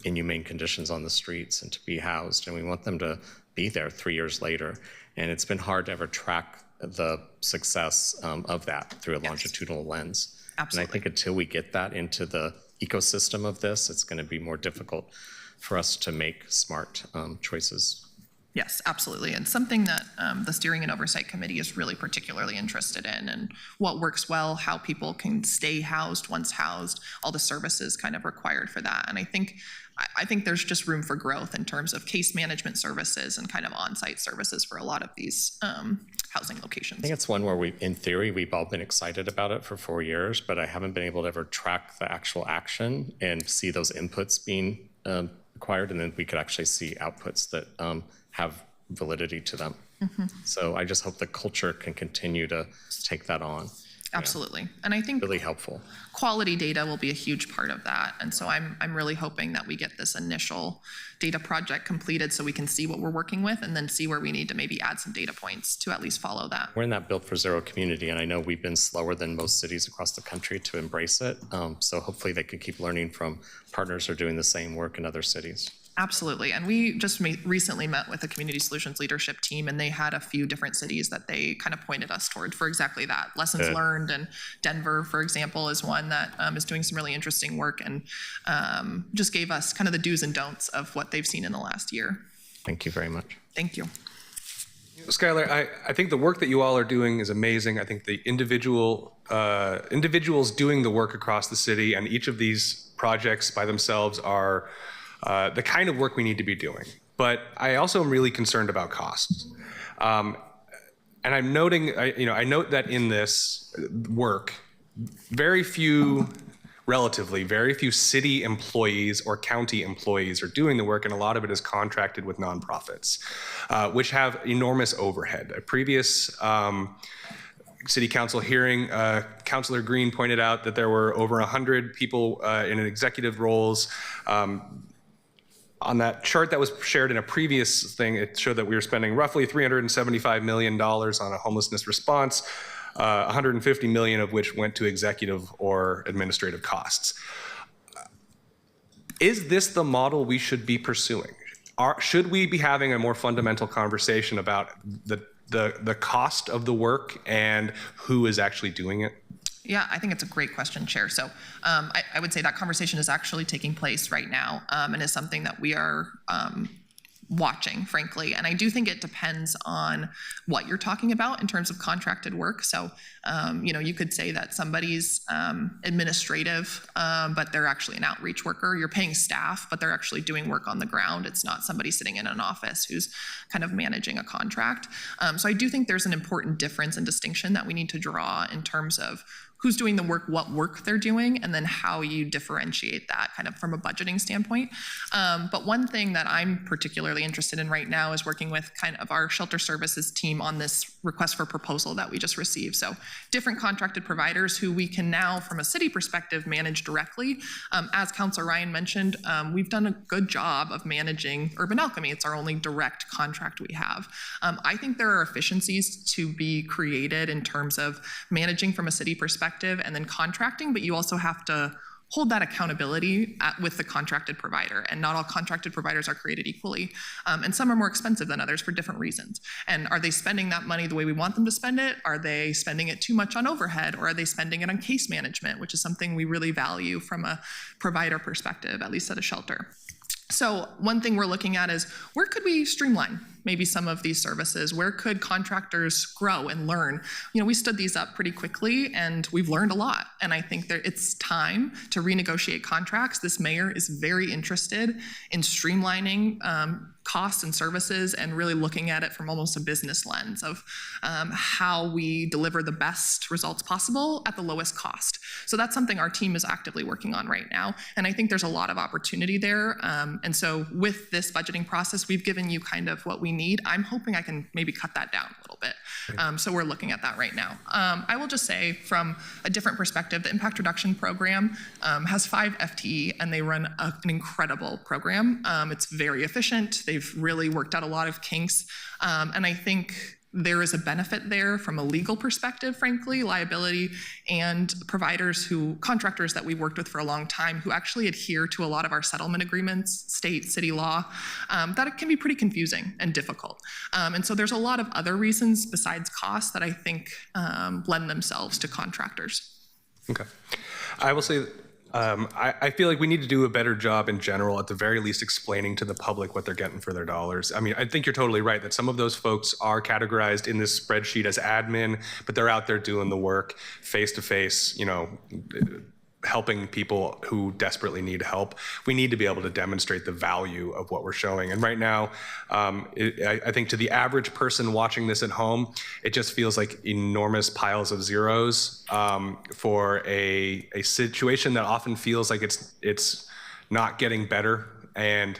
inhumane conditions on the streets and to be housed. And we want them to be there 3 years later. And it's been hard to ever track the success of that through a longitudinal lens. Absolutely. And I think until we get that into the ecosystem of this, it's going to be more difficult for us to make smart choices. Yes, absolutely. And something that the Steering and Oversight Committee is really particularly interested in, and what works well, how people can stay housed once housed, all the services kind of required for that. And I think there's just room for growth in terms of case management services and kind of on-site services for a lot of these housing locations. I think it's one where in theory, we've all been excited about it for 4 years, but I haven't been able to ever track the actual action and see those inputs being acquired, and then we could actually see outputs that have validity to them. So I just hope the culture can continue to take that on. Absolutely. And I think Really helpful. quality data will be a huge part of that. And so I'm really hoping that we get this initial data project completed so we can see what we're working with and then see where we need to maybe add some data points to at least follow that. We're in that Built for Zero community, and I know we've been slower than most cities across the country to embrace it. So hopefully they can keep learning from partners who are doing the same work in other cities. Absolutely. And we just recently met with the Community Solutions Leadership Team, and they had a few different cities that they kind of pointed us toward for exactly that. Lessons Good. learned, and Denver, for example, is one that is doing some really interesting work and just gave us kind of the do's and don'ts of what they've seen in the last year. Thank you very much. Thank you. Skylar, I think the work that you all are doing is amazing. I think the individuals doing the work across the city and each of these projects by themselves are the kind of work we need to be doing. But I also am really concerned about costs. And I'm noting, I note that in this work, relatively very few city employees or county employees are doing the work, and a lot of it is contracted with nonprofits, which have enormous overhead. A previous city council hearing, Councilor Green pointed out that there were over 100 people in executive roles. On that chart that was shared in a previous thing, it showed that we were spending roughly $375 million on a homelessness response, 150 million of which went to executive or administrative costs. Is this the model we should be pursuing? Should we be having a more fundamental conversation about the cost of the work and who is actually doing it? Yeah, I think it's a great question, Chair. So I would say that conversation is actually taking place right now and is something that we are watching, frankly. And I do think it depends on what you're talking about in terms of contracted work. So, you could say that somebody's administrative, but they're actually an outreach worker. You're paying staff, but they're actually doing work on the ground. It's not somebody sitting in an office who's kind of managing a contract. So I do think there's an important difference and distinction that we need to draw in terms of who's doing the work, what work they're doing, and then how you differentiate that kind of from a budgeting standpoint. But one thing that I'm particularly interested in right now is working with kind of our shelter services team on this request for proposal that we just received. So different contracted providers who we can now, from a city perspective, manage directly. As Councilor Ryan mentioned, we've done a good job of managing Urban Alchemy. It's our only direct contract we have. I think there are efficiencies to be created in terms of managing from a city perspective and then contracting, but you also have to hold that accountability with the contracted provider. And not all contracted providers are created equally. And some are more expensive than others for different reasons. And are they spending that money the way we want them to spend it? Are they spending it too much on overhead? Or are they spending it on case management, which is something we really value from a provider perspective, at least at a shelter. So one thing we're looking at is where could we streamline maybe some of these services? Where could contractors grow and learn? We stood these up pretty quickly and we've learned a lot. And I think that it's time to renegotiate contracts. This mayor is very interested in streamlining costs and services and really looking at it from almost a business lens of how we deliver the best results possible at the lowest cost. So that's something our team is actively working on right now. And I think there's a lot of opportunity there. And so with this budgeting process, we've given you kind of what we need. I'm hoping I can maybe cut that down a little bit. So we're looking at that right now. I will just say from a different perspective, the Impact Reduction Program has 5 FTE and they run an incredible program. It's very efficient. They've really worked out a lot of kinks. And I think there is a benefit there from a legal perspective, frankly, liability, and contractors that we've worked with for a long time who actually adhere to a lot of our settlement agreements, state, city law, that it can be pretty confusing and difficult. And so there's a lot of other reasons besides cost that I think lend themselves to contractors. Okay. I will say, I feel like we need to do a better job in general, at the very least, explaining to the public what they're getting for their dollars. I mean, I think you're totally right that some of those folks are categorized in this spreadsheet as admin, but they're out there doing the work face to face, helping people who desperately need help. We need to be able to demonstrate the value of what we're showing. And right now, I think to the average person watching this at home, it just feels like enormous piles of zeros for a situation that often feels like it's not getting better. And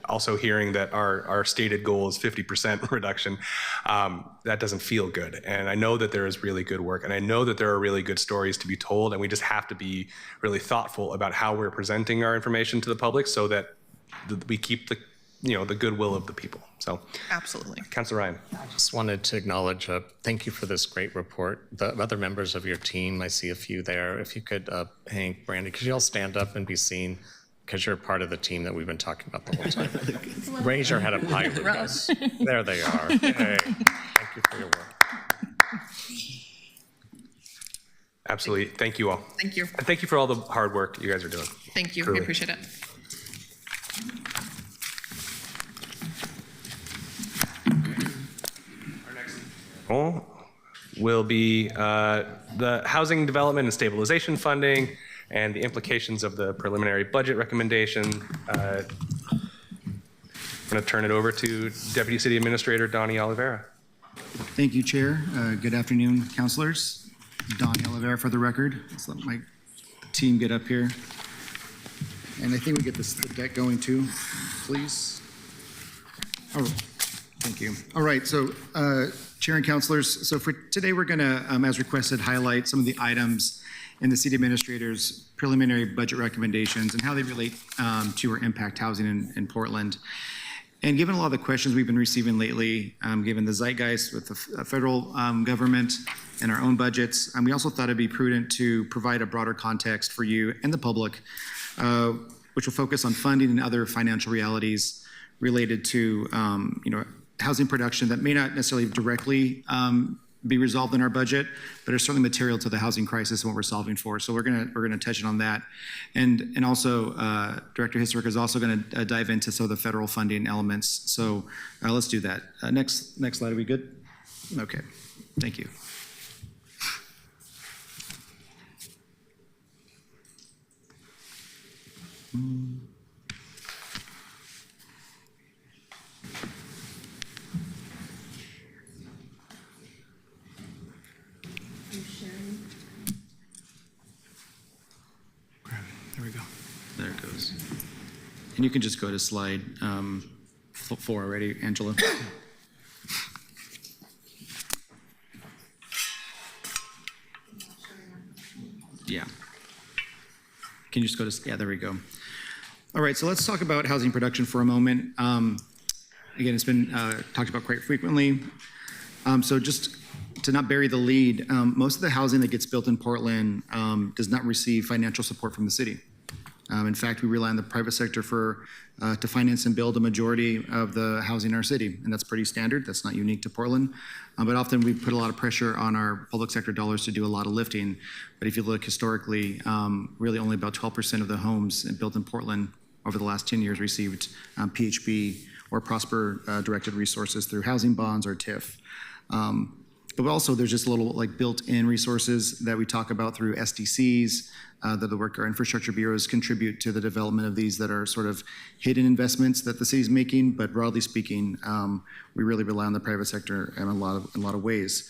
also hearing that our stated goal is 50% reduction, that doesn't feel good. And I know that there is really good work, and I know that there are really good stories to be told, and we just have to be really thoughtful about how we're presenting our information to the public so that we keep the goodwill of the people. So, Absolutely. Councilor Ryan. Just wanted to acknowledge, thank you for this great report. The other members of your team, I see a few there. If you could, Hank, Brandy, could you all stand up and be seen? Because you're part of the team that we've been talking about the whole time. Raise your head up high, Lucas. There they are. Hey, thank you for your work. Absolutely. Thank you all. Thank you. And thank you for all the hard work you guys are doing. Thank you. Truly. We appreciate it. Will be the housing development and stabilization funding and the implications of the preliminary budget recommendation. I'm going to turn it over to Deputy City Administrator Donnie Oliveira. Thank you, Chair. Good afternoon, councilors. Donnie Oliveira for the record. Let's let my team get up here. And I think we get the deck going too, please. Oh, thank you. All right, so Chair and councilors, so for today we're going to, as requested, highlight some of the items in the city administrator's preliminary budget recommendations and how they relate to or impact housing in Portland. And given a lot of the questions we've been receiving lately, given the zeitgeist with the federal government and our own budgets, we also thought it'd be prudent to provide a broader context for you and the public, which will focus on funding and other financial realities related to housing production that may not necessarily directly be resolved in our budget, but are certainly material to the housing crisis and what we're solving for. So we're gonna touch on that, and also Director Hiswick is also going to dive into some of the federal funding elements. So let's do that. Next slide. Are we good? Okay. Thank you. There we go. There it goes. And you can just go to slide 4 already, Angela. Yeah. Can you just go to, yeah, there we go. All right, so let's talk about housing production for a moment. Again, it's been talked about quite frequently. So just to not bury the lead, most of the housing that gets built in Portland does not receive financial support from the city. In fact, we rely on the private sector to finance and build a majority of the housing in our city, and that's pretty standard. That's not unique to Portland, but often we put a lot of pressure on our public sector dollars to do a lot of lifting. But if you look historically, really only about 12% of the homes built in Portland over the last 10 years received PHB or Prosper directed resources through housing bonds or TIF. But also there's just little like built-in resources that we talk about through SDCs, that the work our infrastructure bureaus contribute to the development of these that are sort of hidden investments that the city's making. But broadly speaking, we really rely on the private sector in a lot of ways.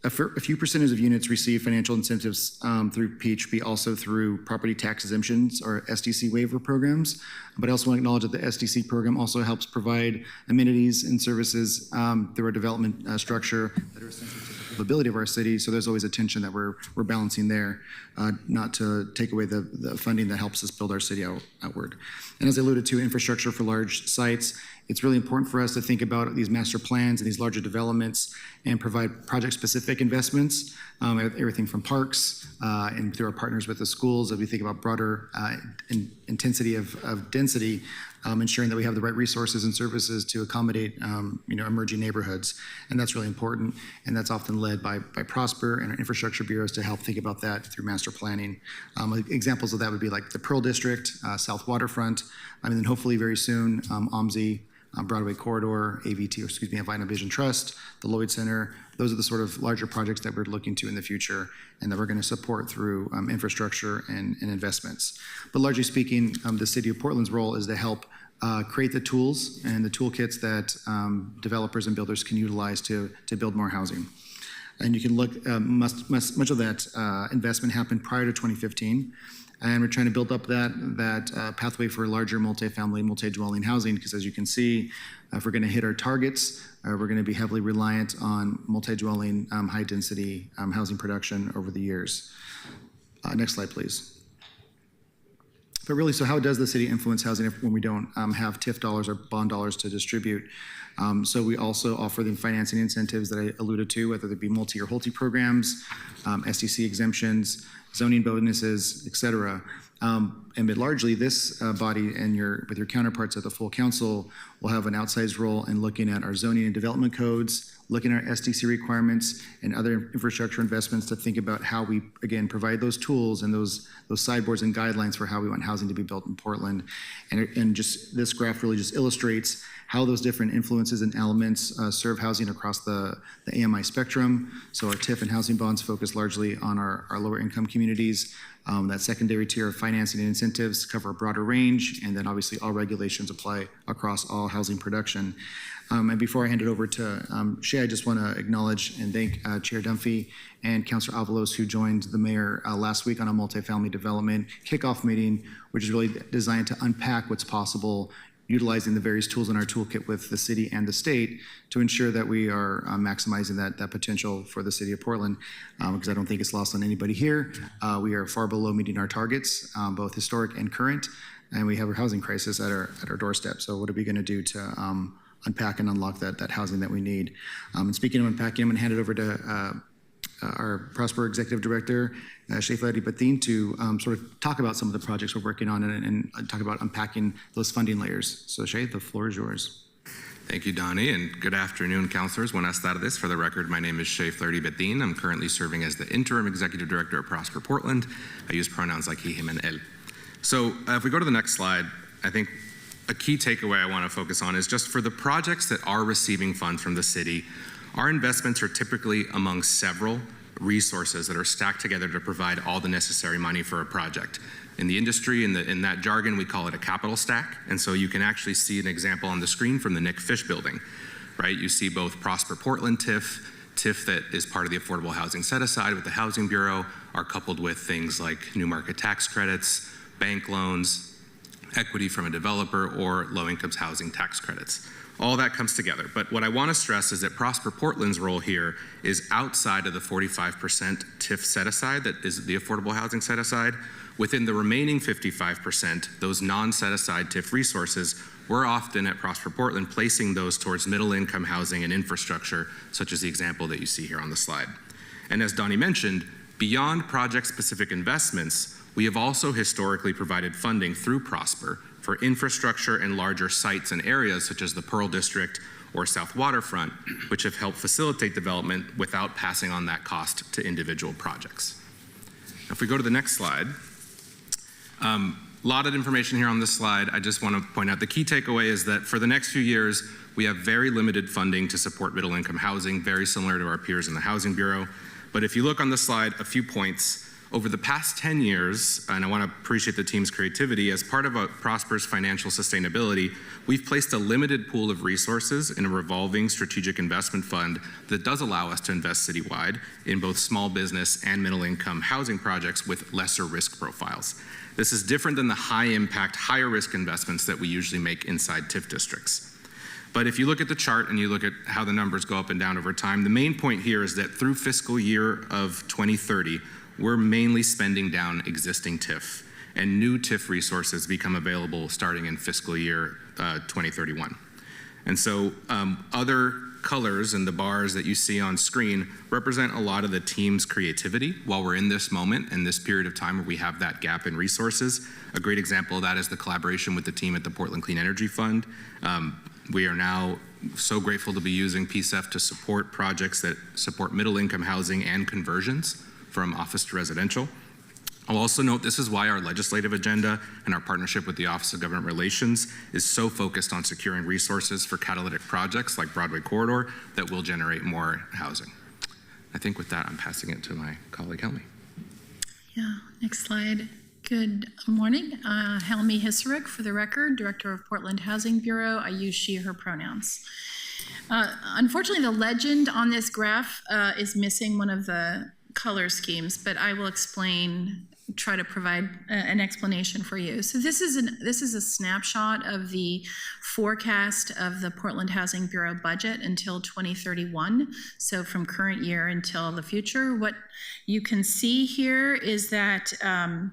A few percentage of units receive financial incentives through PHP, also through property tax exemptions or SDC waiver programs. But I also want to acknowledge that the SDC program also helps provide amenities and services through our development structure that are essential to the livability of our city. So there's always a tension that we're balancing there, not to take away the funding that helps us build our city outward. And as I alluded to, infrastructure for large sites, it's really important for us to think about these master plans and these larger developments and provide project-specific investments, everything from parks and through our partners with the schools as we think about broader intensity of density, ensuring that we have the right resources and services to accommodate emerging neighborhoods. And that's really important. And that's often led by Prosper and our infrastructure bureaus to help think about that through master planning. Examples of that would be like the Pearl District, South Waterfront, and then hopefully very soon, OMSI, Broadway Corridor, Avina Vision Trust, the Lloyd Center. Those are the sort of larger projects that we're looking to in the future and that we're going to support through infrastructure and investments. But largely speaking, the City of Portland's role is to help create the tools and the toolkits that developers and builders can utilize to build more housing. And you can look, much of that investment happened prior to 2015. And we're trying to build up that pathway for larger multifamily, multi-dwelling housing, because as you can see, if we're going to hit our targets, we're going to be heavily reliant on multi-dwelling, high-density housing production over the years. Next slide, please. But really, so how does the city influence housing when we don't have TIF dollars or bond dollars to distribute? So we also offer them financing incentives that I alluded to, whether they be multi or HOLTI programs, SDC exemptions, zoning bonuses, et cetera. But largely, this body and with your counterparts at the full council will have an outsized role in looking at our zoning and development codes, looking at our SDC requirements and other infrastructure investments to think about how we, again, provide those tools and those sideboards and guidelines for how we want housing to be built in Portland. And just this graph really just illustrates how those different influences and elements serve housing across the AMI spectrum. So our TIF and housing bonds focus largely on our lower income communities. That secondary tier of financing and incentives cover a broader range, and then obviously all regulations apply across all housing production. And before I hand it over to Shay, I just want to acknowledge and thank Chair Dunphy and Councilor Avalos, who joined the mayor last week on a multifamily development kickoff meeting, which is really designed to unpack what's possible utilizing the various tools in our toolkit with the city and the state to ensure that we are maximizing that potential for the city of Portland, because I don't think it's lost on anybody here. We are far below meeting our targets, both historic and current, and we have a housing crisis at our doorstep. So what are we going to do to unpack and unlock that housing that we need? And speaking of unpacking, I'm going to hand it over to our Prosper Executive Director, Shay Flaherty-Bethune, to sort of talk about some of the projects we're working on and talk about unpacking those funding layers. So Shay, the floor is yours. Thank you, Donnie, and good afternoon, councilors. Buenas tardes. For the record, my name is Shay Flaherty-Bethune. I'm currently serving as the Interim Executive Director at Prosper Portland. I use pronouns like he, him, and él. So if we go to the next slide, I think a key takeaway I want to focus on is just for the projects that are receiving funds from the city, our investments are typically among several resources that are stacked together to provide all the necessary money for a project. In the industry, in that jargon, we call it a capital stack. And so you can actually see an example on the screen from the Nick Fish building, right? You see both Prosper Portland TIF that is part of the Affordable Housing Set Aside with the Housing Bureau, are coupled with things like new market tax credits, bank loans, equity from a developer, or low-income housing tax credits. All that comes together. But what I want to stress is that Prosper Portland's role here is outside of the 45% TIF set-aside that is the Affordable Housing Set-Aside. Within the remaining 55%, those non-set-aside TIF resources, we're often at Prosper Portland placing those towards middle-income housing and infrastructure, such as the example that you see here on the slide. And as Donnie mentioned, beyond project-specific investments, we have also historically provided funding through Prosper for infrastructure and larger sites and areas such as the Pearl District or South Waterfront, which have helped facilitate development without passing on that cost to individual projects. If we go to the next slide, a lot of information here on this slide. I just want to point out the key takeaway is that for the next few years, we have very limited funding to support middle income housing, very similar to our peers in the Housing Bureau. But if you look on the slide, a few points. Over the past 10 years, and I want to appreciate the team's creativity, as part of Prosper's financial sustainability, we've placed a limited pool of resources in a revolving strategic investment fund that does allow us to invest citywide in both small business and middle income housing projects with lesser risk profiles. This is different than the high impact, higher risk investments that we usually make inside TIF districts. But if you look at the chart and you look at how the numbers go up and down over time, the main point here is that through fiscal year of 2030, we're mainly spending down existing TIF, and new TIF resources become available starting in fiscal year 2031. And so other colors in the bars that you see on screen represent a lot of the team's creativity while we're in this moment and this period of time where we have that gap in resources. A great example of that is the collaboration with the team at the Portland Clean Energy Fund. We are now so grateful to be using PSEF to support projects that support middle income housing and conversions from office to residential. I'll also note this is why our legislative agenda and our partnership with the Office of Government Relations is so focused on securing resources for catalytic projects like Broadway Corridor that will generate more housing. I think with that, I'm passing it to my colleague, Helmi. Yeah, next slide. Good morning. Helmi Hisaruk, for the record, Director of Portland Housing Bureau. I use she, her pronouns. Unfortunately, the legend on this graph is missing one of the color schemes, but I will explain try to provide an explanation for you. So this is a snapshot of the forecast of the Portland Housing Bureau budget until 2031. So from current year until the future, what you can see here is that, and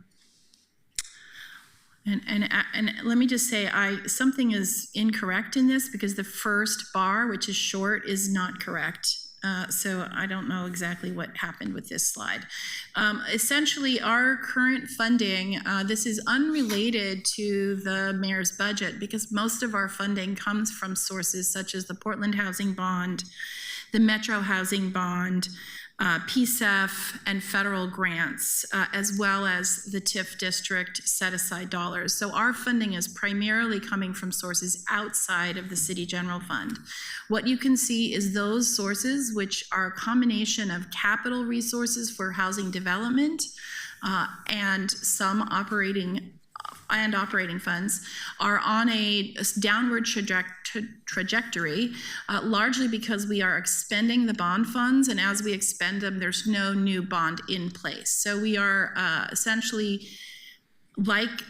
let me just say, something is incorrect in this because the first bar, which is short, is not correct. So I don't know exactly what happened with this slide. Essentially, our current funding, this is unrelated to the mayor's budget because most of our funding comes from sources such as the Portland Housing Bond, the Metro Housing Bond, PSEF, and federal grants, as well as the TIF district set-aside dollars. So our funding is primarily coming from sources outside of the city general fund. What you can see is those sources, which are a combination of capital resources for housing development and some operating funds, are on a downward trajectory, largely because we are expending the bond funds, and as we expend them, there's no new bond in place. So we are essentially, like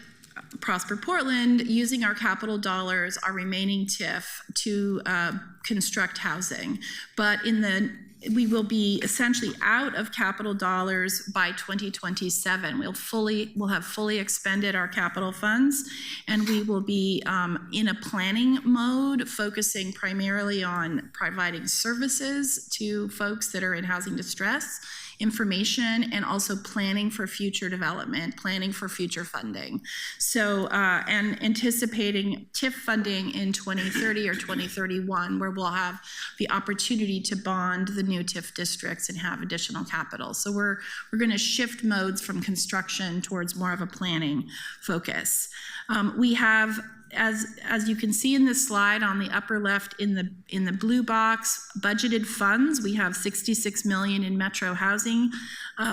Prosper Portland, using our capital dollars, our remaining TIF, to construct housing. But we will be essentially out of capital dollars by 2027. We'll have fully expended our capital funds, and we will be in a planning mode, focusing primarily on providing services to folks that are in housing distress, information, and also planning for future development, planning for future funding. So, and anticipating TIF funding in 2030 or 2031, where we'll have the opportunity to bond the new TIF districts and have additional capital. So we're going to shift modes from construction towards more of a planning focus. We have, as you can see in this slide on the upper left in the blue box, budgeted funds. We have $66 million in Metro Housing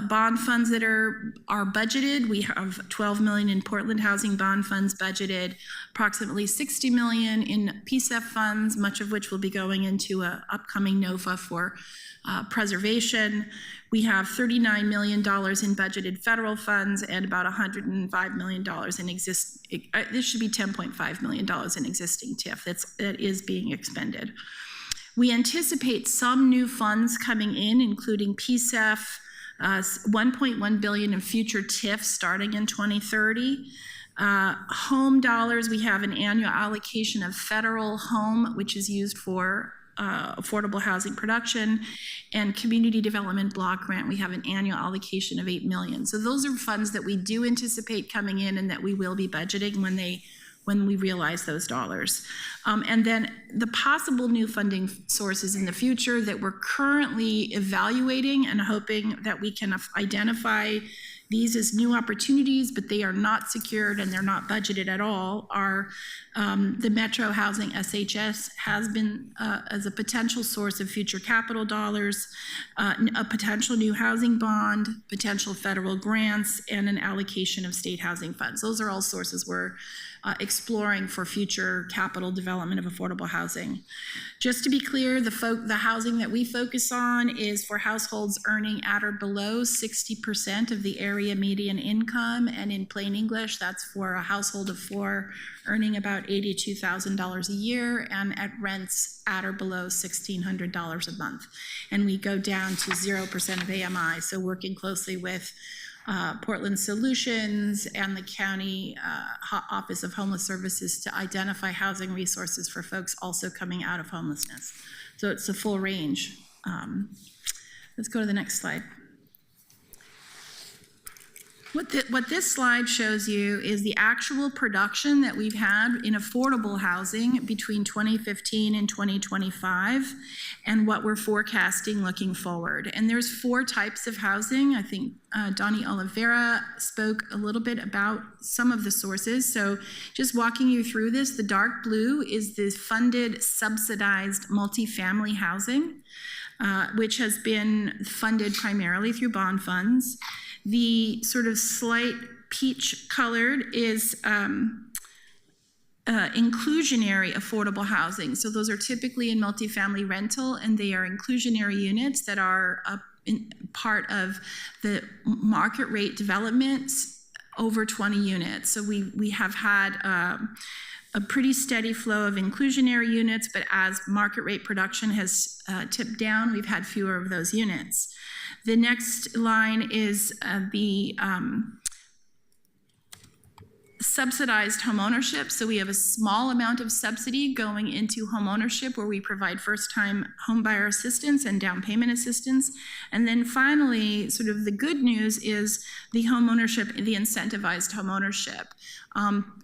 bond funds that are budgeted. We have $12 million in Portland Housing bond funds budgeted, approximately $60 million in PSEF funds, much of which will be going into an upcoming NOFA for preservation. We have $39 million in budgeted federal funds and about $105 million in this should be $10.5 million in existing TIF that is being expended. We anticipate some new funds coming in, including PSEF, $1.1 billion in future TIF starting in 2030. Home dollars, we have an annual allocation of federal home, which is used for affordable housing production, and community development block grant. We have an annual allocation of $8 million. So those are funds that we do anticipate coming in and that we will be budgeting when we realize those dollars. And then the possible new funding sources in the future that we're currently evaluating and hoping that we can identify these as new opportunities, but they are not secured and they're not budgeted at all, are the Metro Housing SHS has been as a potential source of future capital dollars, a potential new housing bond, potential federal grants, and an allocation of state housing funds. Those are all sources we're exploring for future capital development of affordable housing. Just to be clear, the housing that we focus on is for households earning at or below 60% of the area median income, and in plain English, that's for a household of four earning about $82,000 a year and at rents at or below $1,600 a month. And we go down to 0% of AMI, so working closely with Portland Solutions and the County Office of Homeless Services to identify housing resources for folks also coming out of homelessness. So it's a full range. Let's go to the next slide. What this slide shows you is the actual production that we've had in affordable housing between 2015 and 2025 and what we're forecasting looking forward. And there's four types of housing. I think Donnie Oliveira spoke a little bit about some of the sources. So just walking you through this, the dark blue is the funded subsidized multifamily housing, which has been funded primarily through bond funds. The sort of slight peach colored is inclusionary affordable housing. So those are typically in multifamily rental, and they are inclusionary units that are part of the market rate developments over 20 units. So we have had a pretty steady flow of inclusionary units, but as market rate production has tipped down, we've had fewer of those units. The next line is the subsidized homeownership. So we have a small amount of subsidy going into homeownership where we provide first-time homebuyer assistance and down payment assistance. And then finally, sort of the good news is the homeownership, the incentivized homeownership.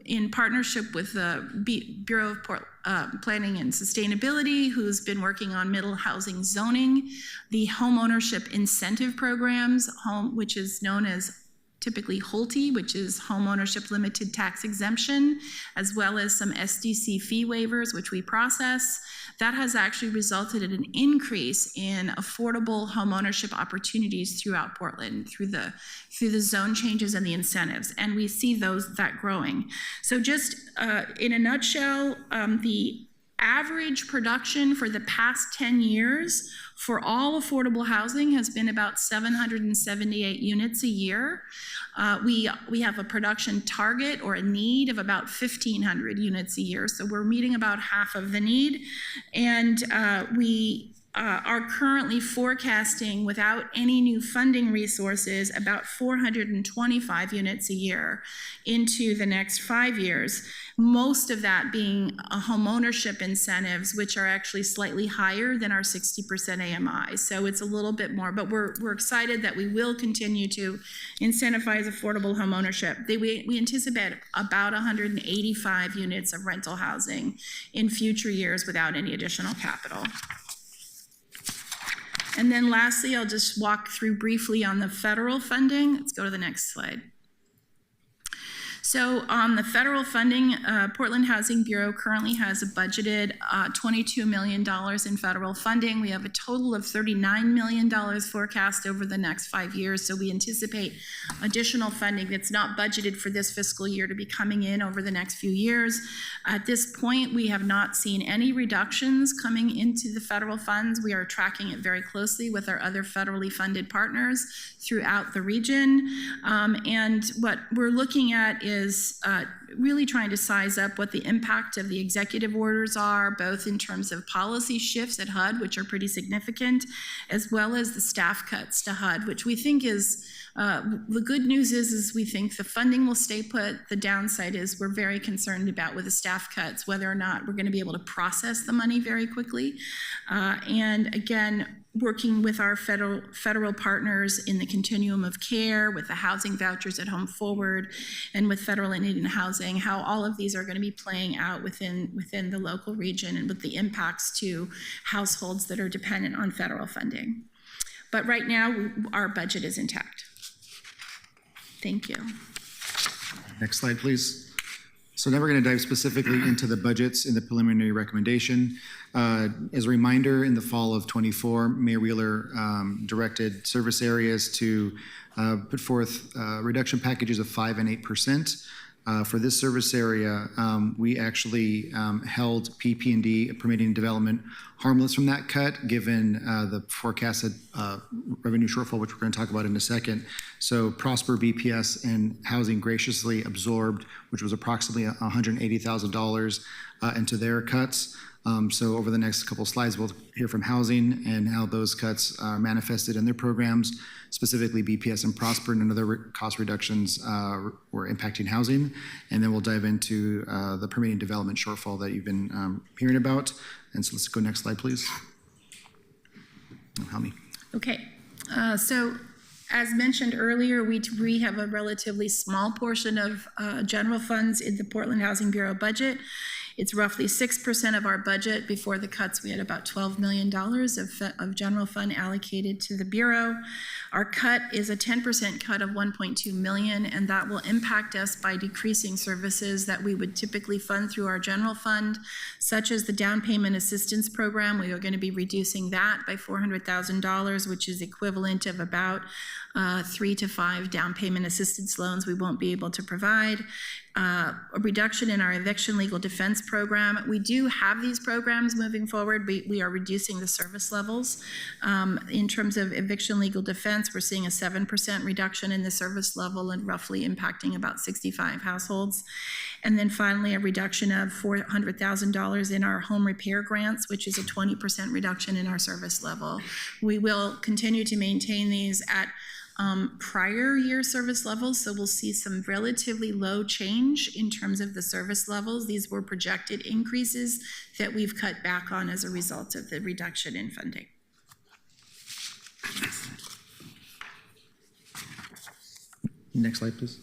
In partnership with the Bureau of Planning and Sustainability, who's been working on middle housing zoning, the homeownership incentive programs, which is known as typically HOLTE, which is home ownership limited tax exemption, as well as some SDC fee waivers, which we process. That has actually resulted in an increase in affordable home ownership opportunities throughout Portland through the zone changes and the incentives, and we see that growing. So just in a nutshell, the average production for the past 10 years for all affordable housing has been about 778 units a year. We have a production target or a need of about 1,500 units a year. So we're meeting about half of the need. And we are currently forecasting, without any new funding resources, about 425 units a year into the next 5 years. Most of that being homeownership incentives, which are actually slightly higher than our 60% AMI. So it's a little bit more, but we're excited that we will continue to incentivize affordable homeownership. We anticipate about 185 units of rental housing in future years without any additional capital. And then lastly, I'll just walk through briefly on the federal funding. Let's go to the next slide. So on the federal funding, Portland Housing Bureau currently has a budgeted $22 million in federal funding. We have a total of $39 million forecast over the next 5 years. So we anticipate additional funding that's not budgeted for this fiscal year to be coming in over the next few years. At this point, we have not seen any reductions coming into the federal funds. We are tracking it very closely with our other federally funded partners throughout the region. And what we're looking at is really trying to size up what the impact of the executive orders are, both in terms of policy shifts at HUD, which are pretty significant, as well as the staff cuts to HUD, which we think is, the good news is we think the funding will stay put. The downside is we're very concerned about with the staff cuts, whether or not we're going to be able to process the money very quickly. And again, working with our federal partners in the continuum of care, with the housing vouchers at Home Forward, and with federal and Indian housing, how all of these are going to be playing out within the local region and with the impacts to households that are dependent on federal funding. But right now, our budget is intact. Thank you. Next slide, please. So now we're going to dive specifically into the budgets in the preliminary recommendation. As a reminder, in the fall of #24, Mayor Wheeler directed service areas to put forth reduction packages of 5% and 8%. For this service area, we actually held PP&D, permitting and development, harmless from that cut, given the forecasted revenue shortfall, which we're going to talk about in a second. So Prosper, BPS, and Housing graciously absorbed, which was approximately $180,000 into their cuts. So over the next couple of slides, we'll hear from Housing and how those cuts are manifested in their programs, specifically BPS and Prosper, and other cost reductions were impacting Housing. And then we'll dive into the permitting development shortfall that you've been hearing about. And so let's go next slide, please. Help me. Okay, so as mentioned earlier, we have a relatively small portion of general funds in the Portland Housing Bureau budget. It's roughly 6% of our budget. Before the cuts, we had about $12 million of general fund allocated to the Bureau. Our cut is a 10% cut of $1.2 million, and that will impact us by decreasing services that we would typically fund through our general fund, such as the down payment assistance program. We are going to be reducing that by $400,000, which is equivalent of about 3 to 5 down payment assistance loans we won't be able to provide, a reduction in our eviction legal defense program. We do have these programs moving forward. We are reducing the service levels. In terms of eviction legal defense, we're seeing a 7% reduction in the service level and roughly impacting about 65 households. And then finally, a reduction of $400,000 in our home repair grants, which is a 20% reduction in our service level. We will continue to maintain these at prior year service levels, so we'll see some relatively low change in terms of the service levels. These were projected increases that we've cut back on as a result of the reduction in funding. Next slide, please.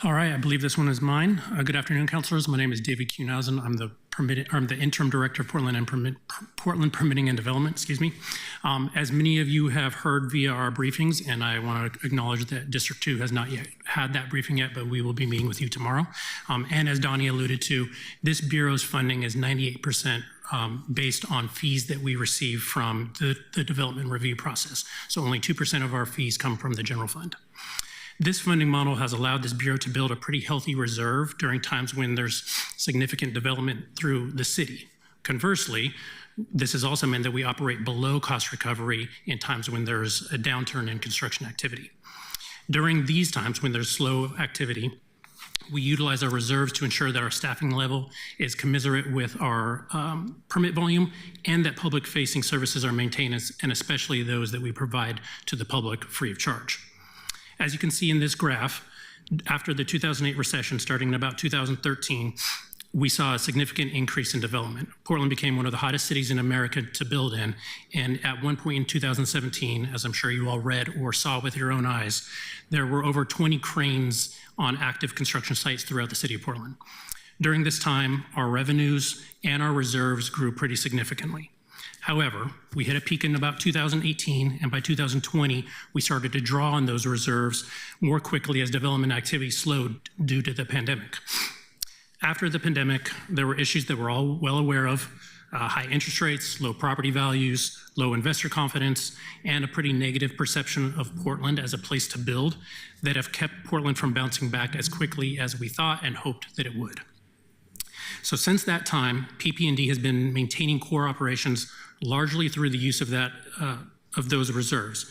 All right, I believe this one is mine. Good afternoon, councilors. My name is David Kuhnhausen. I'm the interim director of Portland Permitting and Development. Excuse me. As many of you have heard via our briefings, and I want to acknowledge that District 2 has not yet had that briefing yet, but we will be meeting with you tomorrow. And as Donnie alluded to, this bureau's funding is 98% based on fees that we receive from the development review process. So only 2% of our fees come from the general fund. This funding model has allowed this bureau to build a pretty healthy reserve during times when there's significant development through the city. Conversely, this has also meant that we operate below cost recovery in times when there's a downturn in construction activity. During these times when there's slow activity, we utilize our reserves to ensure that our staffing level is commensurate with our permit volume and that public-facing services are maintained, and especially those that we provide to the public free of charge. As you can see in this graph, after the 2008 recession, starting in about 2013, we saw a significant increase in development. Portland became one of the hottest cities in America to build in, and at one point in 2017, as I'm sure you all read or saw with your own eyes, there were over 20 cranes on active construction sites throughout the city of Portland. During this time, our revenues and our reserves grew pretty significantly. However, we hit a peak in about 2018, and by 2020, we started to draw on those reserves more quickly as development activity slowed due to the pandemic. After the pandemic, there were issues that we're all well aware of: high interest rates, low property values, low investor confidence, and a pretty negative perception of Portland as a place to build that have kept Portland from bouncing back as quickly as we thought and hoped that it would. So since that time, PP&D has been maintaining core operations largely through the use of those reserves.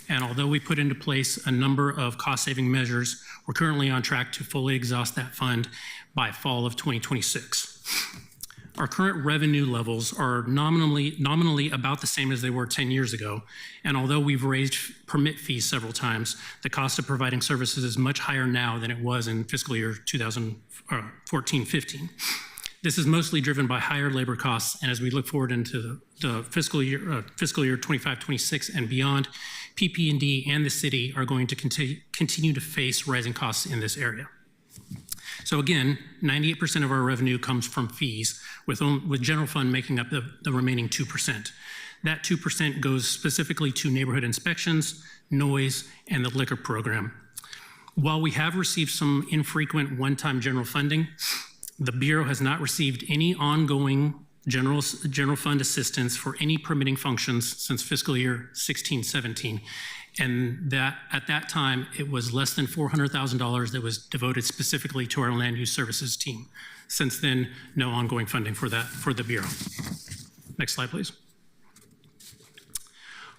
And although we put into place a number of cost-saving measures, we're currently on track to fully exhaust that fund by fall of 2026. Our current revenue levels are nominally about the same as they were 10 years ago. And although we've raised permit fees several times, the cost of providing services is much higher now than it was in fiscal year 2014-15. This is mostly driven by higher labor costs, and as we look forward into the fiscal year 25-26 and beyond, PP&D and the city are going to continue to face rising costs in this area. So again, 98% of our revenue comes from fees, with general fund making up the remaining 2%. That 2% goes specifically to neighborhood inspections, noise, and the liquor program. While we have received some infrequent one-time general funding, the Bureau has not received any ongoing general fund assistance for any permitting functions since fiscal year 16-17. And that at that time, it was less than $400,000 that was devoted specifically to our land use services team. Since then, no ongoing funding for the Bureau. Next slide, please.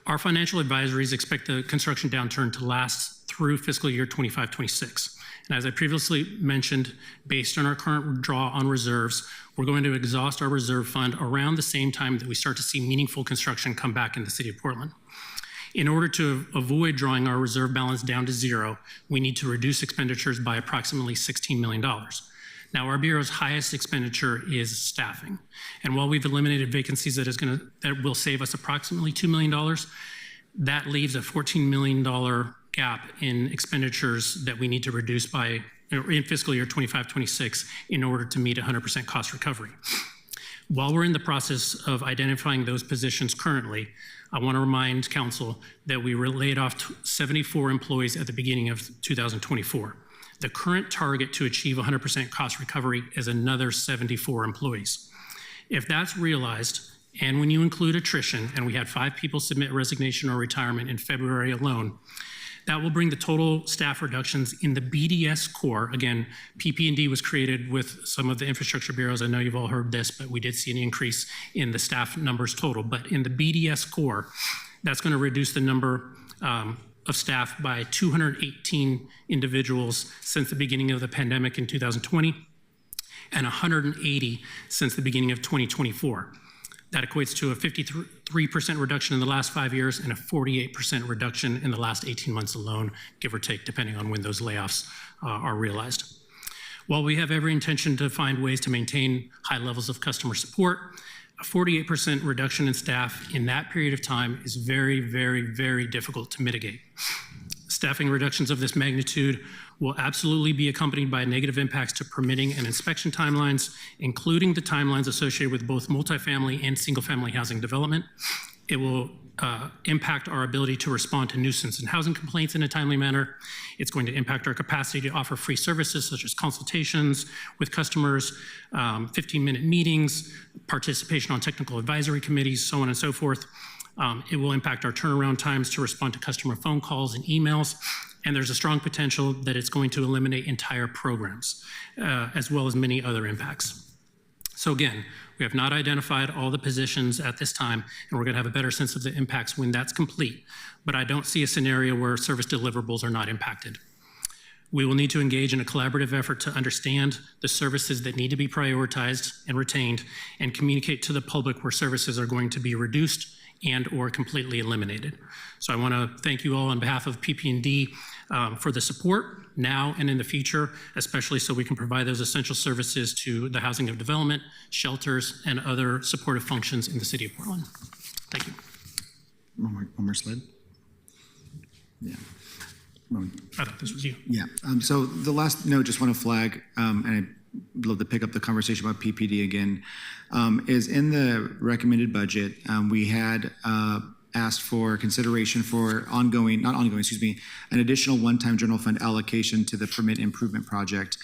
Our financial advisories expect the construction downturn to last through fiscal year 25-26. And as I previously mentioned, based on our current draw on reserves, we're going to exhaust our reserve fund around the same time that we start to see meaningful construction come back in the city of Portland. In order to avoid drawing our reserve balance down to zero, we need to reduce expenditures by approximately $16 million. Now, our Bureau's highest expenditure is staffing. And while we've eliminated vacancies that will save us approximately $2 million, that leaves a $14 million gap in expenditures that we need to reduce by in fiscal year 25-26 in order to meet 100% cost recovery. While we're in the process of identifying those positions currently, I want to remind council that we laid off 74 employees at the beginning of 2024. The current target to achieve 100% cost recovery is another 74 employees. If that's realized and when you include attrition, and we had 5 people submit resignation or retirement in February alone, that will bring the total staff reductions in the BDS core. Again, PP&D was created with some of the infrastructure bureaus. I know you've all heard this, but we did see an increase in the staff numbers total. But in the BDS core, that's going to reduce the number of staff by 218 individuals since the beginning of the pandemic in 2020, and 180 since the beginning of 2024. That equates to a 53% reduction in the last 5 years and a 48% reduction in the last 18 months alone, give or take, depending on when those layoffs are realized. While we have every intention to find ways to maintain high levels of customer support, a 48% reduction in staff in that period of time is very, very, very difficult to mitigate. Staffing reductions of this magnitude will absolutely be accompanied by negative impacts to permitting and inspection timelines, including the timelines associated with both multifamily and single-family housing development. It will impact our ability to respond to nuisance and housing complaints in a timely manner. It's going to impact our capacity to offer free services such as consultations with customers, 15-minute meetings, participation on technical advisory committees, so on and so forth. It will impact our turnaround times to respond to customer phone calls and emails. And there's a strong potential that it's going to eliminate entire programs, as well as many other impacts. So again, we have not identified all the positions at this time, and we're going to have a better sense of the impacts when that's complete. But I don't see a scenario where service deliverables are not impacted. We will need to engage in a collaborative effort to understand the services that need to be prioritized and retained, and communicate to the public where services are going to be reduced and or completely eliminated. So I want to thank you all on behalf of PP&D for the support now and in the future, especially so we can provide those essential services to the housing of development, shelters, and other supportive functions in the city of Portland. Thank you. One more slide. Yeah. I thought this was you. Yeah. So the last note, just want to flag, and I'd love to pick up the conversation about PPD again, is in the recommended budget, we had asked for consideration for an additional one-time general fund allocation to the permit improvement project.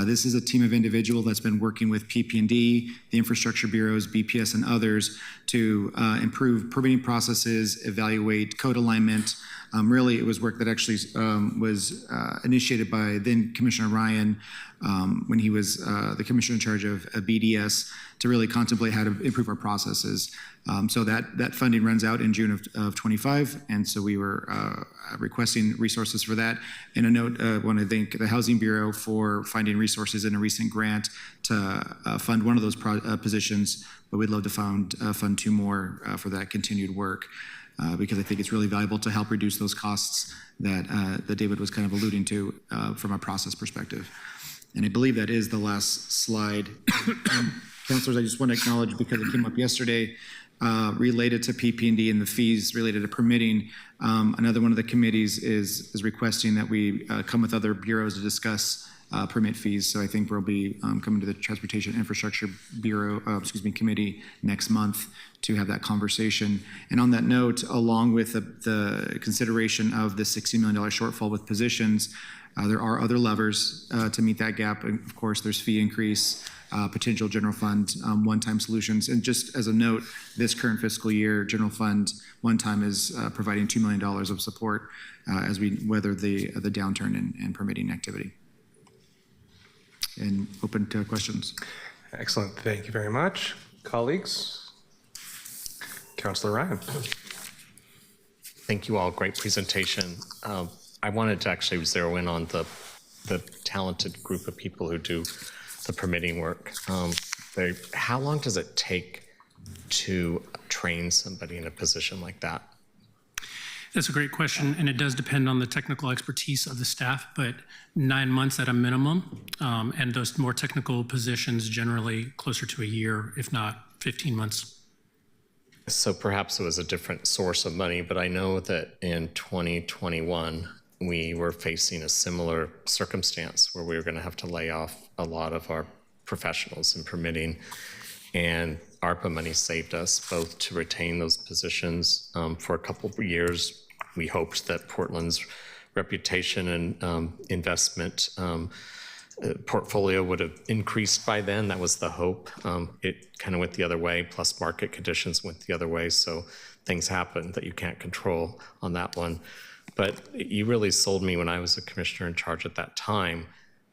This is a team of individuals that's been working with PP&D, the infrastructure bureaus, BPS, and others to improve permitting processes, evaluate code alignment. Really, it was work that actually was initiated by then Commissioner Ryan when he was the commissioner in charge of BDS, to really contemplate how to improve our processes. So that funding runs out in June of 25, and so we were requesting resources for that. And a note, I want to thank the Housing Bureau for finding resources in a recent grant to fund one of those positions, but we'd love to fund 2 more for that continued work. Because I think it's really valuable to help reduce those costs that David was kind of alluding to from a process perspective. And I believe that is the last slide. Councilors, I just want to acknowledge, because it came up yesterday, related to PP&D and the fees related to permitting, another one of the committees is requesting that we come with other bureaus to discuss permit fees. So I think we'll be coming to the Transportation Infrastructure Bureau, Committee next month to have that conversation. And on that note, along with the consideration of the $60 million shortfall with positions, there are other levers to meet that gap. And of course, there's fee increase, potential general fund one-time solutions. And just as a note, this current fiscal year, general fund one-time is providing $2 million of support as we weather the downturn in permitting activity. And open to questions. Excellent. Thank you very much. Colleagues? Councilor Ryan. Thank you all. Great presentation. I wanted to actually zero in on the talented group of people who do the permitting work. How long does it take to train somebody in a position like that? That's a great question, and it does depend on the technical expertise of the staff, but 9 months at a minimum, and those more technical positions generally closer to a year, if not 15 months. So perhaps it was a different source of money, but I know that in 2021, we were facing a similar circumstance where we were going to have to lay off a lot of our professionals in permitting, and ARPA money saved us both to retain those positions for a couple of years. We hoped that Portland's reputation and investment portfolio would have increased by then. That was the hope. It kind of went the other way, plus market conditions went the other way. So things happen that you can't control on that one. But you really sold me when I was a commissioner in charge at that time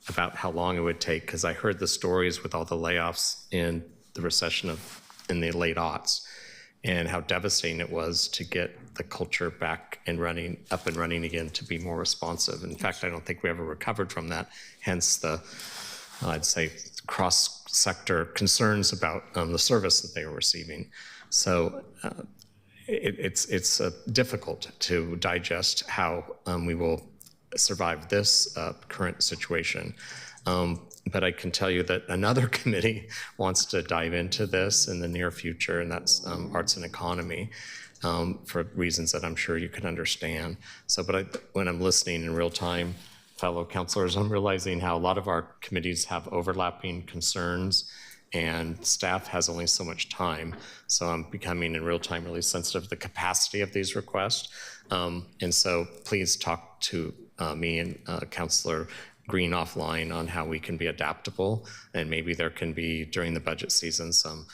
about how long it would take, because I heard the stories with all the layoffs in the recession in the late aughts, and how devastating it was to get the culture back and up and running again to be more responsive. In fact, I don't think we ever recovered from that, hence the, I'd say, cross-sector concerns about the service that they were receiving. So it's difficult to digest how we will survive this current situation. But I can tell you that another committee wants to dive into this in the near future, and that's arts and economy, for reasons that I'm sure you can understand. So, when I'm listening in real time, fellow counselors, I'm realizing how a lot of our committees have overlapping concerns, and staff has only so much time. So I'm becoming in real time really sensitive to the capacity of these requests. And so please talk to me and Councilor Green offline on how we can be adaptable, and maybe there can be during the budget season some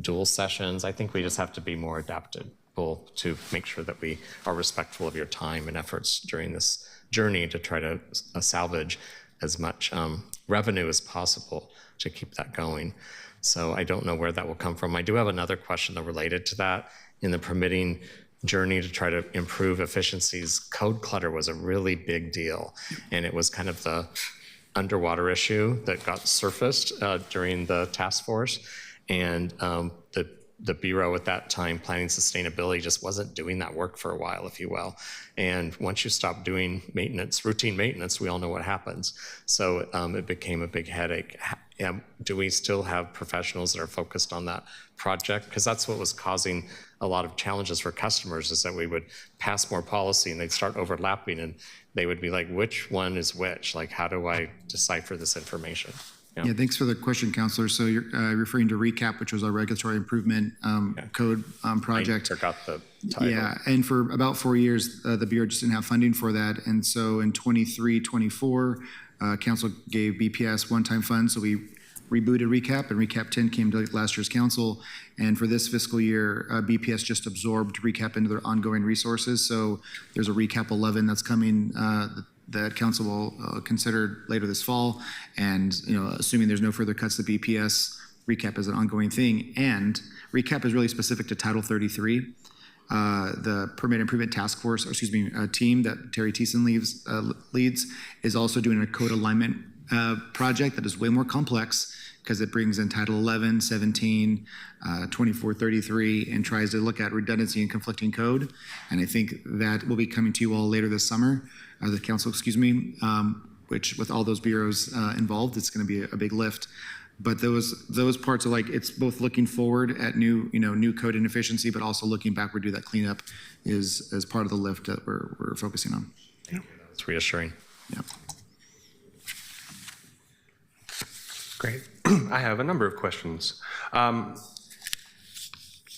dual sessions. I think we just have to be more adaptable to make sure that we are respectful of your time and efforts during this journey to try to salvage as much revenue as possible to keep that going. So I don't know where that will come from. I do have another question though related to that. In the permitting journey to try to improve efficiencies, code clutter was a really big deal. And it was kind of the underwater issue that got surfaced during the task force. And the Bureau at that time, Planning Sustainability, just wasn't doing that work for a while, if you will. And once you stop doing maintenance, routine maintenance, we all know what happens. So it became a big headache. Do we still have professionals that are focused on that project? Because that's what was causing a lot of challenges for customers, is that we would pass more policy and they'd start overlapping and they would be like, which one is which? Like, how do I decipher this information? Yeah, thanks for the question, Councilor. So you're referring to RECAP, which was our regulatory improvement code project. I forgot the title. Yeah, and for about 4 years, the Bureau just didn't have funding for that. And so in 23-24, Council gave BPS one-time funds. So we rebooted RECAP, and RECAP 10 came to last year's council. And for this fiscal year, BPS just absorbed RECAP into their ongoing resources. So there's a RECAP 11 that's coming that council will consider later this fall. And assuming there's no further cuts to BPS, RECAP is an ongoing thing. And RECAP is really specific to Title 33. The Permit Improvement Task Force, team that Terry Thiessen leads, is also doing a code alignment project that is way more complex, because it brings in Title 11, 17, 24, 33, and tries to look at redundancy and conflicting code. And I think that will be coming to you all later this summer, the council, which with all those bureaus involved, it's going to be a big lift. But those parts are like, it's both looking forward at new code and efficiency, but also looking backward to do that cleanup is as part of the lift that we're focusing on. Yeah, it's reassuring. Yeah. Great. I have a number of questions.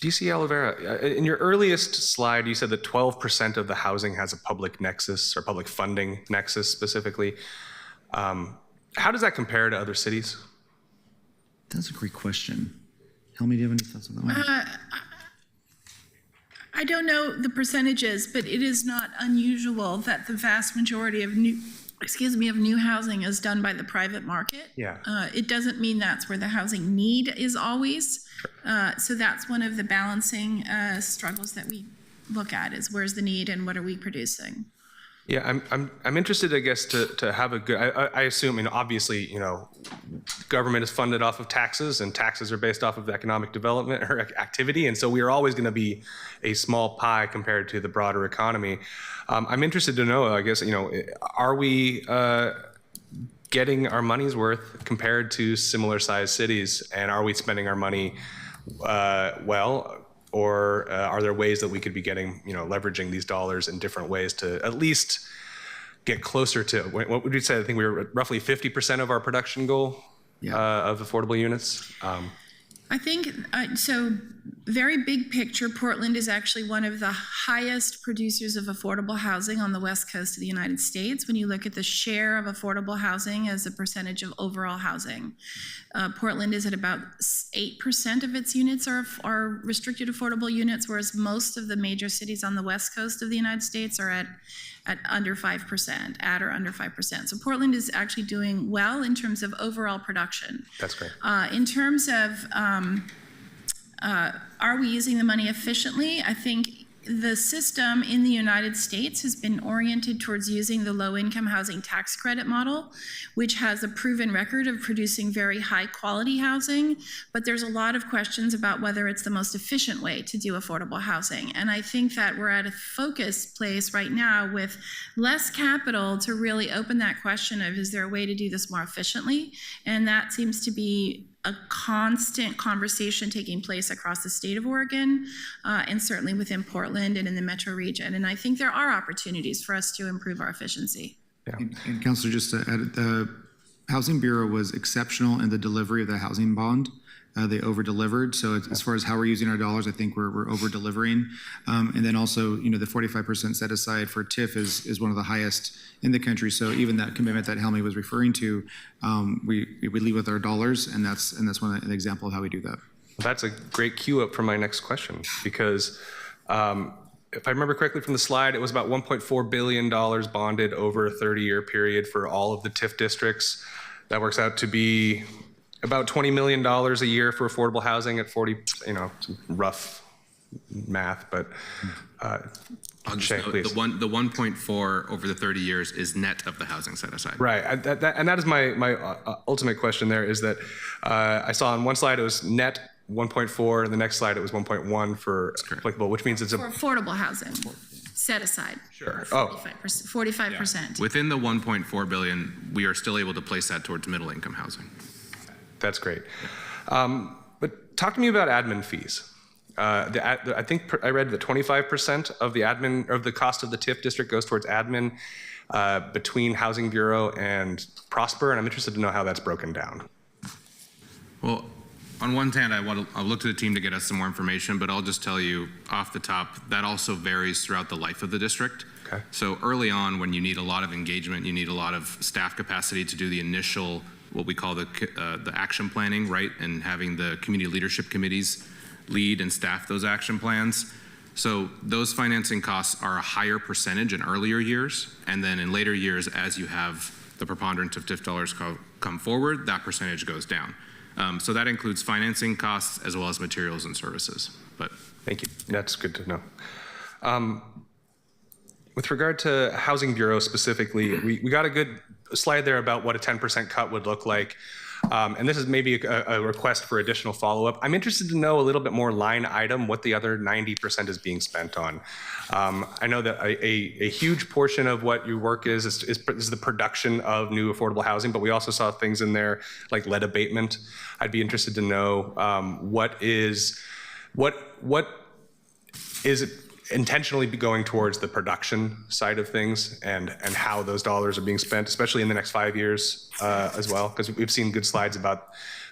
DC Oliveira, in your earliest slide, you said that 12% of the housing has a public nexus, or public funding nexus specifically. How does that compare to other cities? That's a great question. Helmy, do you have any thoughts on that one? I don't know the percentages, but it is not unusual that the vast majority of new housing is done by the private market. Yeah. It doesn't mean that's where the housing need is always. So that's one of the balancing struggles that we look at, is where's the need and what are we producing? Yeah, I'm interested, I guess, to have a good. I assume, obviously, government is funded off of taxes, and taxes are based off of economic development or activity, and so we are always going to be a small pie compared to the broader economy. I'm interested to know, I guess, are we getting our money's worth compared to similar sized cities, and are we spending our money well? Or are there ways that we could be getting, leveraging these dollars in different ways to at least get closer to, what would you say? I think we were at roughly 50% of our production goal of affordable units. I think, so very big picture, Portland is actually one of the highest producers of affordable housing on the west coast of the United States. When you look at the share of affordable housing as a percentage of overall housing, Portland is at about 8% of its units are restricted affordable units, whereas most of the major cities on the west coast of the United States are at under 5%, at or under 5%. So Portland is actually doing well in terms of overall production. That's great. In terms of are we using the money efficiently? I think the system in the United States has been oriented towards using the low-income housing tax credit model, which has a proven record of producing very high-quality housing, but there's a lot of questions about whether it's the most efficient way to do affordable housing. And I think that we're at a focus place right now with less capital to really open that question of, is there a way to do this more efficiently? And that seems to be a constant conversation taking place across the state of Oregon, and certainly within Portland and in the metro region. And I think there are opportunities for us to improve our efficiency. Yeah. And Councilor, just to add, the Housing Bureau was exceptional in the delivery of the housing bond. They over-delivered. So as far as how we're using our dollars, I think we're over-delivering. And then also, the 45% set aside for TIF is one of the highest in the country. So even that commitment that Helmy was referring to, we leave with our dollars, and that's an example of how we do that. Well, that's a great cue up for my next question, because if I remember correctly from the slide, it was about $1.4 billion bonded over a 30-year period for all of the TIF districts. That works out to be about $20 million a year for affordable housing at 40, rough math, but I'll just Shay, note, please. the 1.4 over the 30 years is net of the housing set aside. Right, and that is my ultimate question there, is that I saw on one slide it was net 1.4, and the next slide it was 1.1 for applicable, which means it's For affordable housing, set aside. Sure. 45%. Within the 1.4 billion, we are still able to place that towards middle income housing. That's great. But talk to me about admin fees. I think I read that 25% of the admin, of the cost of the TIF district goes towards admin between Housing Bureau and Prosper, and I'm interested to know how that's broken down. Well, on one hand, I'll look to the team to get us some more information, but I'll just tell you off the top, that also varies throughout the life of the district. Okay. So early on, when you need a lot of engagement, you need a lot of staff capacity to do the initial, what we call the action planning, right? And having the community leadership committees lead and staff those action plans. So those financing costs are a higher percentage in earlier years. And then in later years, as you have the preponderance of TIF dollars come forward, that percentage goes down. So that includes financing costs as well as materials and services. But thank you. That's good to know. With regard to Housing Bureau specifically, we got a good slide there about what a 10% cut would look like. And this is maybe a request for additional follow-up. I'm interested to know a little bit more line item what the other 90% is being spent on. I know that a huge portion of what your work is the production of new affordable housing, but we also saw things in there like lead abatement. I'd be interested to know what is intentionally be going towards the production side of things, and how those dollars are being spent, especially in the next 5 years as well, because we've seen good slides about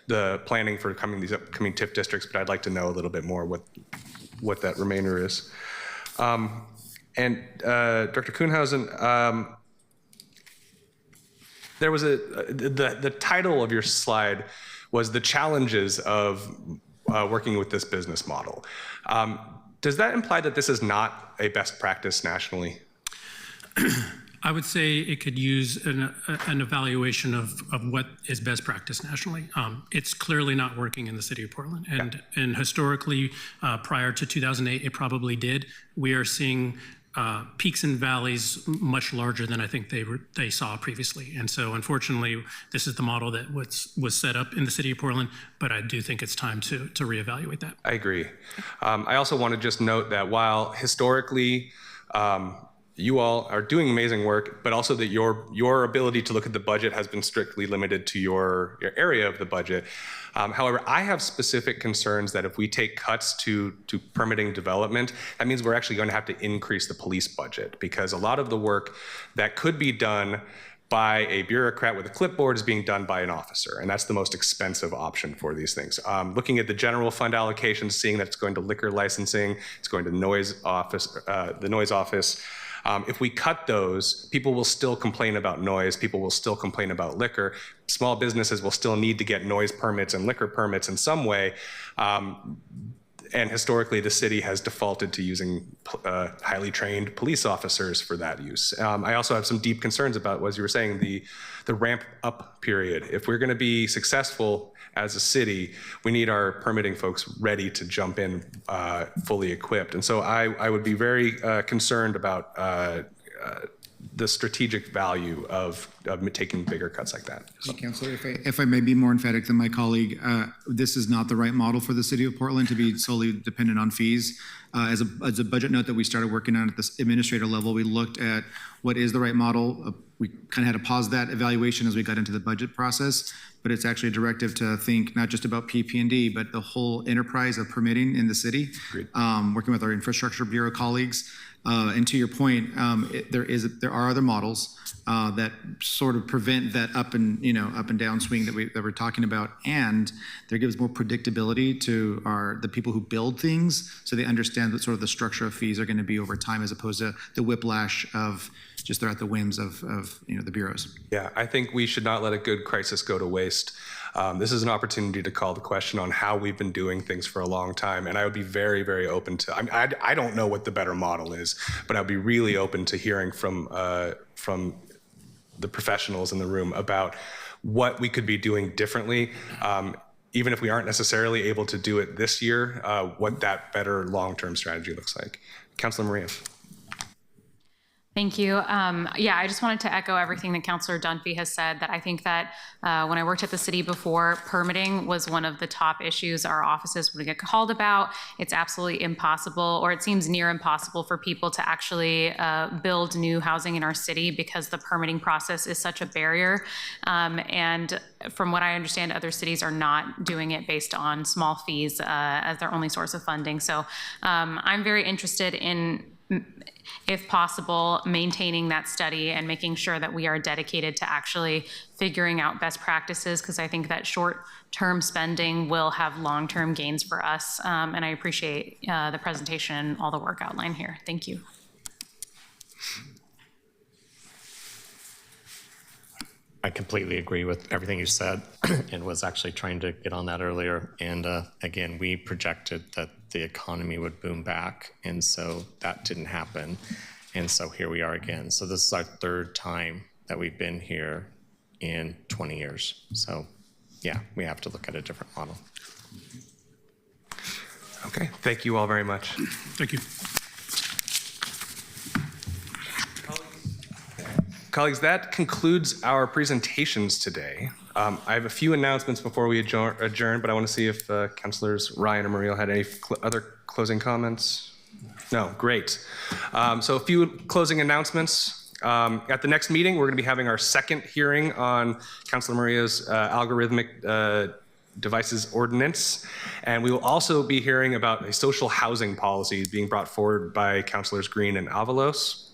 the planning for these upcoming TIF districts, but I'd like to know a little bit more what that remainder is. And Dr. Kuhnhausen, there was the title of your slide was the challenges of working with this business model. Does that imply that this is not a best practice nationally? I would say it could use an evaluation of what is best practice nationally. It's clearly not working in the city of Portland. And historically, prior to 2008, it probably did. We are seeing peaks and valleys much larger than I think they saw previously. And so unfortunately, this is the model that was set up in the city of Portland, but I do think it's time to reevaluate that. I agree. I also want to just note that while historically, you all are doing amazing work, but also that your ability to look at the budget has been strictly limited to your area of the budget. However, I have specific concerns that if we take cuts to permitting development, that means we're actually going to have to increase the police budget, because a lot of the work that could be done by a bureaucrat with a clipboard is being done by an officer, and that's the most expensive option for these things. Looking at the general fund allocations, seeing that it's going to liquor licensing, it's going to the noise office. If we cut those, people will still complain about noise, people will still complain about liquor. Small businesses will still need to get noise permits and liquor permits in some way. And historically, the city has defaulted to using highly trained police officers for that use. I also have some deep concerns about, as you were saying, the ramp up period. If we're going to be successful as a city, we need our permitting folks ready to jump in fully equipped. And so I would be very concerned about the strategic value of taking bigger cuts like that. Hey, Councilor, if I may be more emphatic than my colleague, this is not the right model for the city of Portland to be solely dependent on fees. As a budget note that we started working on at this administrator level, we looked at what is the right model. We kind of had to pause that evaluation as we got into the budget process, but it's actually a directive to think not just about PP&D, but the whole enterprise of permitting in the city. Working with our infrastructure bureau colleagues. And to your point, there are other models that sort of prevent that up and down swing that we're talking about, and there gives more predictability to the people who build things, so they understand what sort of the structure of fees are going to be over time, as opposed to the whiplash of just they're at the whims of the bureaus. Yeah, I think we should not let a good crisis go to waste. This is an opportunity to call the question on how we've been doing things for a long time, and I would be very, very open to. I don't know what the better model is, but I'd be really open to hearing from the professionals in the room about what we could be doing differently. Even if we aren't necessarily able to do it this year, what that better long-term strategy looks like. Councilor Maria. Thank you. Yeah, I just wanted to echo everything that Councilor Dunphy has said, that I think that when I worked at the city before, permitting was one of the top issues our offices would get called about. It's absolutely impossible, or it seems near impossible, for people to actually build new housing in our city because the permitting process is such a barrier. And from what I understand, other cities are not doing it based on small fees as their only source of funding. So I'm very interested in, if possible, maintaining that study and making sure that we are dedicated to actually figuring out best practices, because I think that short-term spending will have long-term gains for us. And I appreciate the presentation and all the work outlined here. Thank you. I completely agree with everything you said and was actually trying to get on that earlier. And again, we projected that the economy would boom back, and so that didn't happen. And so here we are again. So this is our third time that we've been here in 20 years. So yeah, we have to look at a different model. Okay, thank you all very much. Thank you. Colleagues, that concludes our presentations today. I have a few announcements before we adjourn, but I want to see if Councilors Ryan or Muriel had any other closing comments. No, great. So a few closing announcements. At the next meeting, we're going to be having our second hearing on Councilor Maria's algorithmic devices ordinance. And we will also be hearing about a social housing policy being brought forward by Councilors Green and Avalos.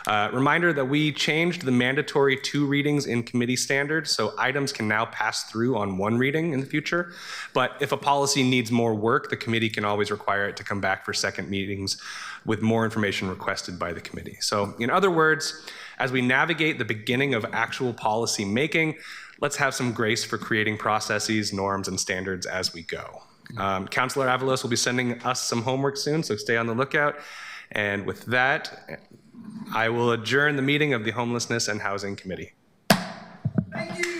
Reminder that we changed the mandatory 2 readings in committee standards, so items can now pass through on 1 reading in the future. But if a policy needs more work, the committee can always require it to come back for second meetings with more information requested by the committee. So in other words, as we navigate the beginning of actual policy making, let's have some grace for creating processes, norms, and standards as we go. Councilor Avalos will be sending us some homework soon, so stay on the lookout. And with that, I will adjourn the meeting of the Homelessness and Housing Committee. Thank you.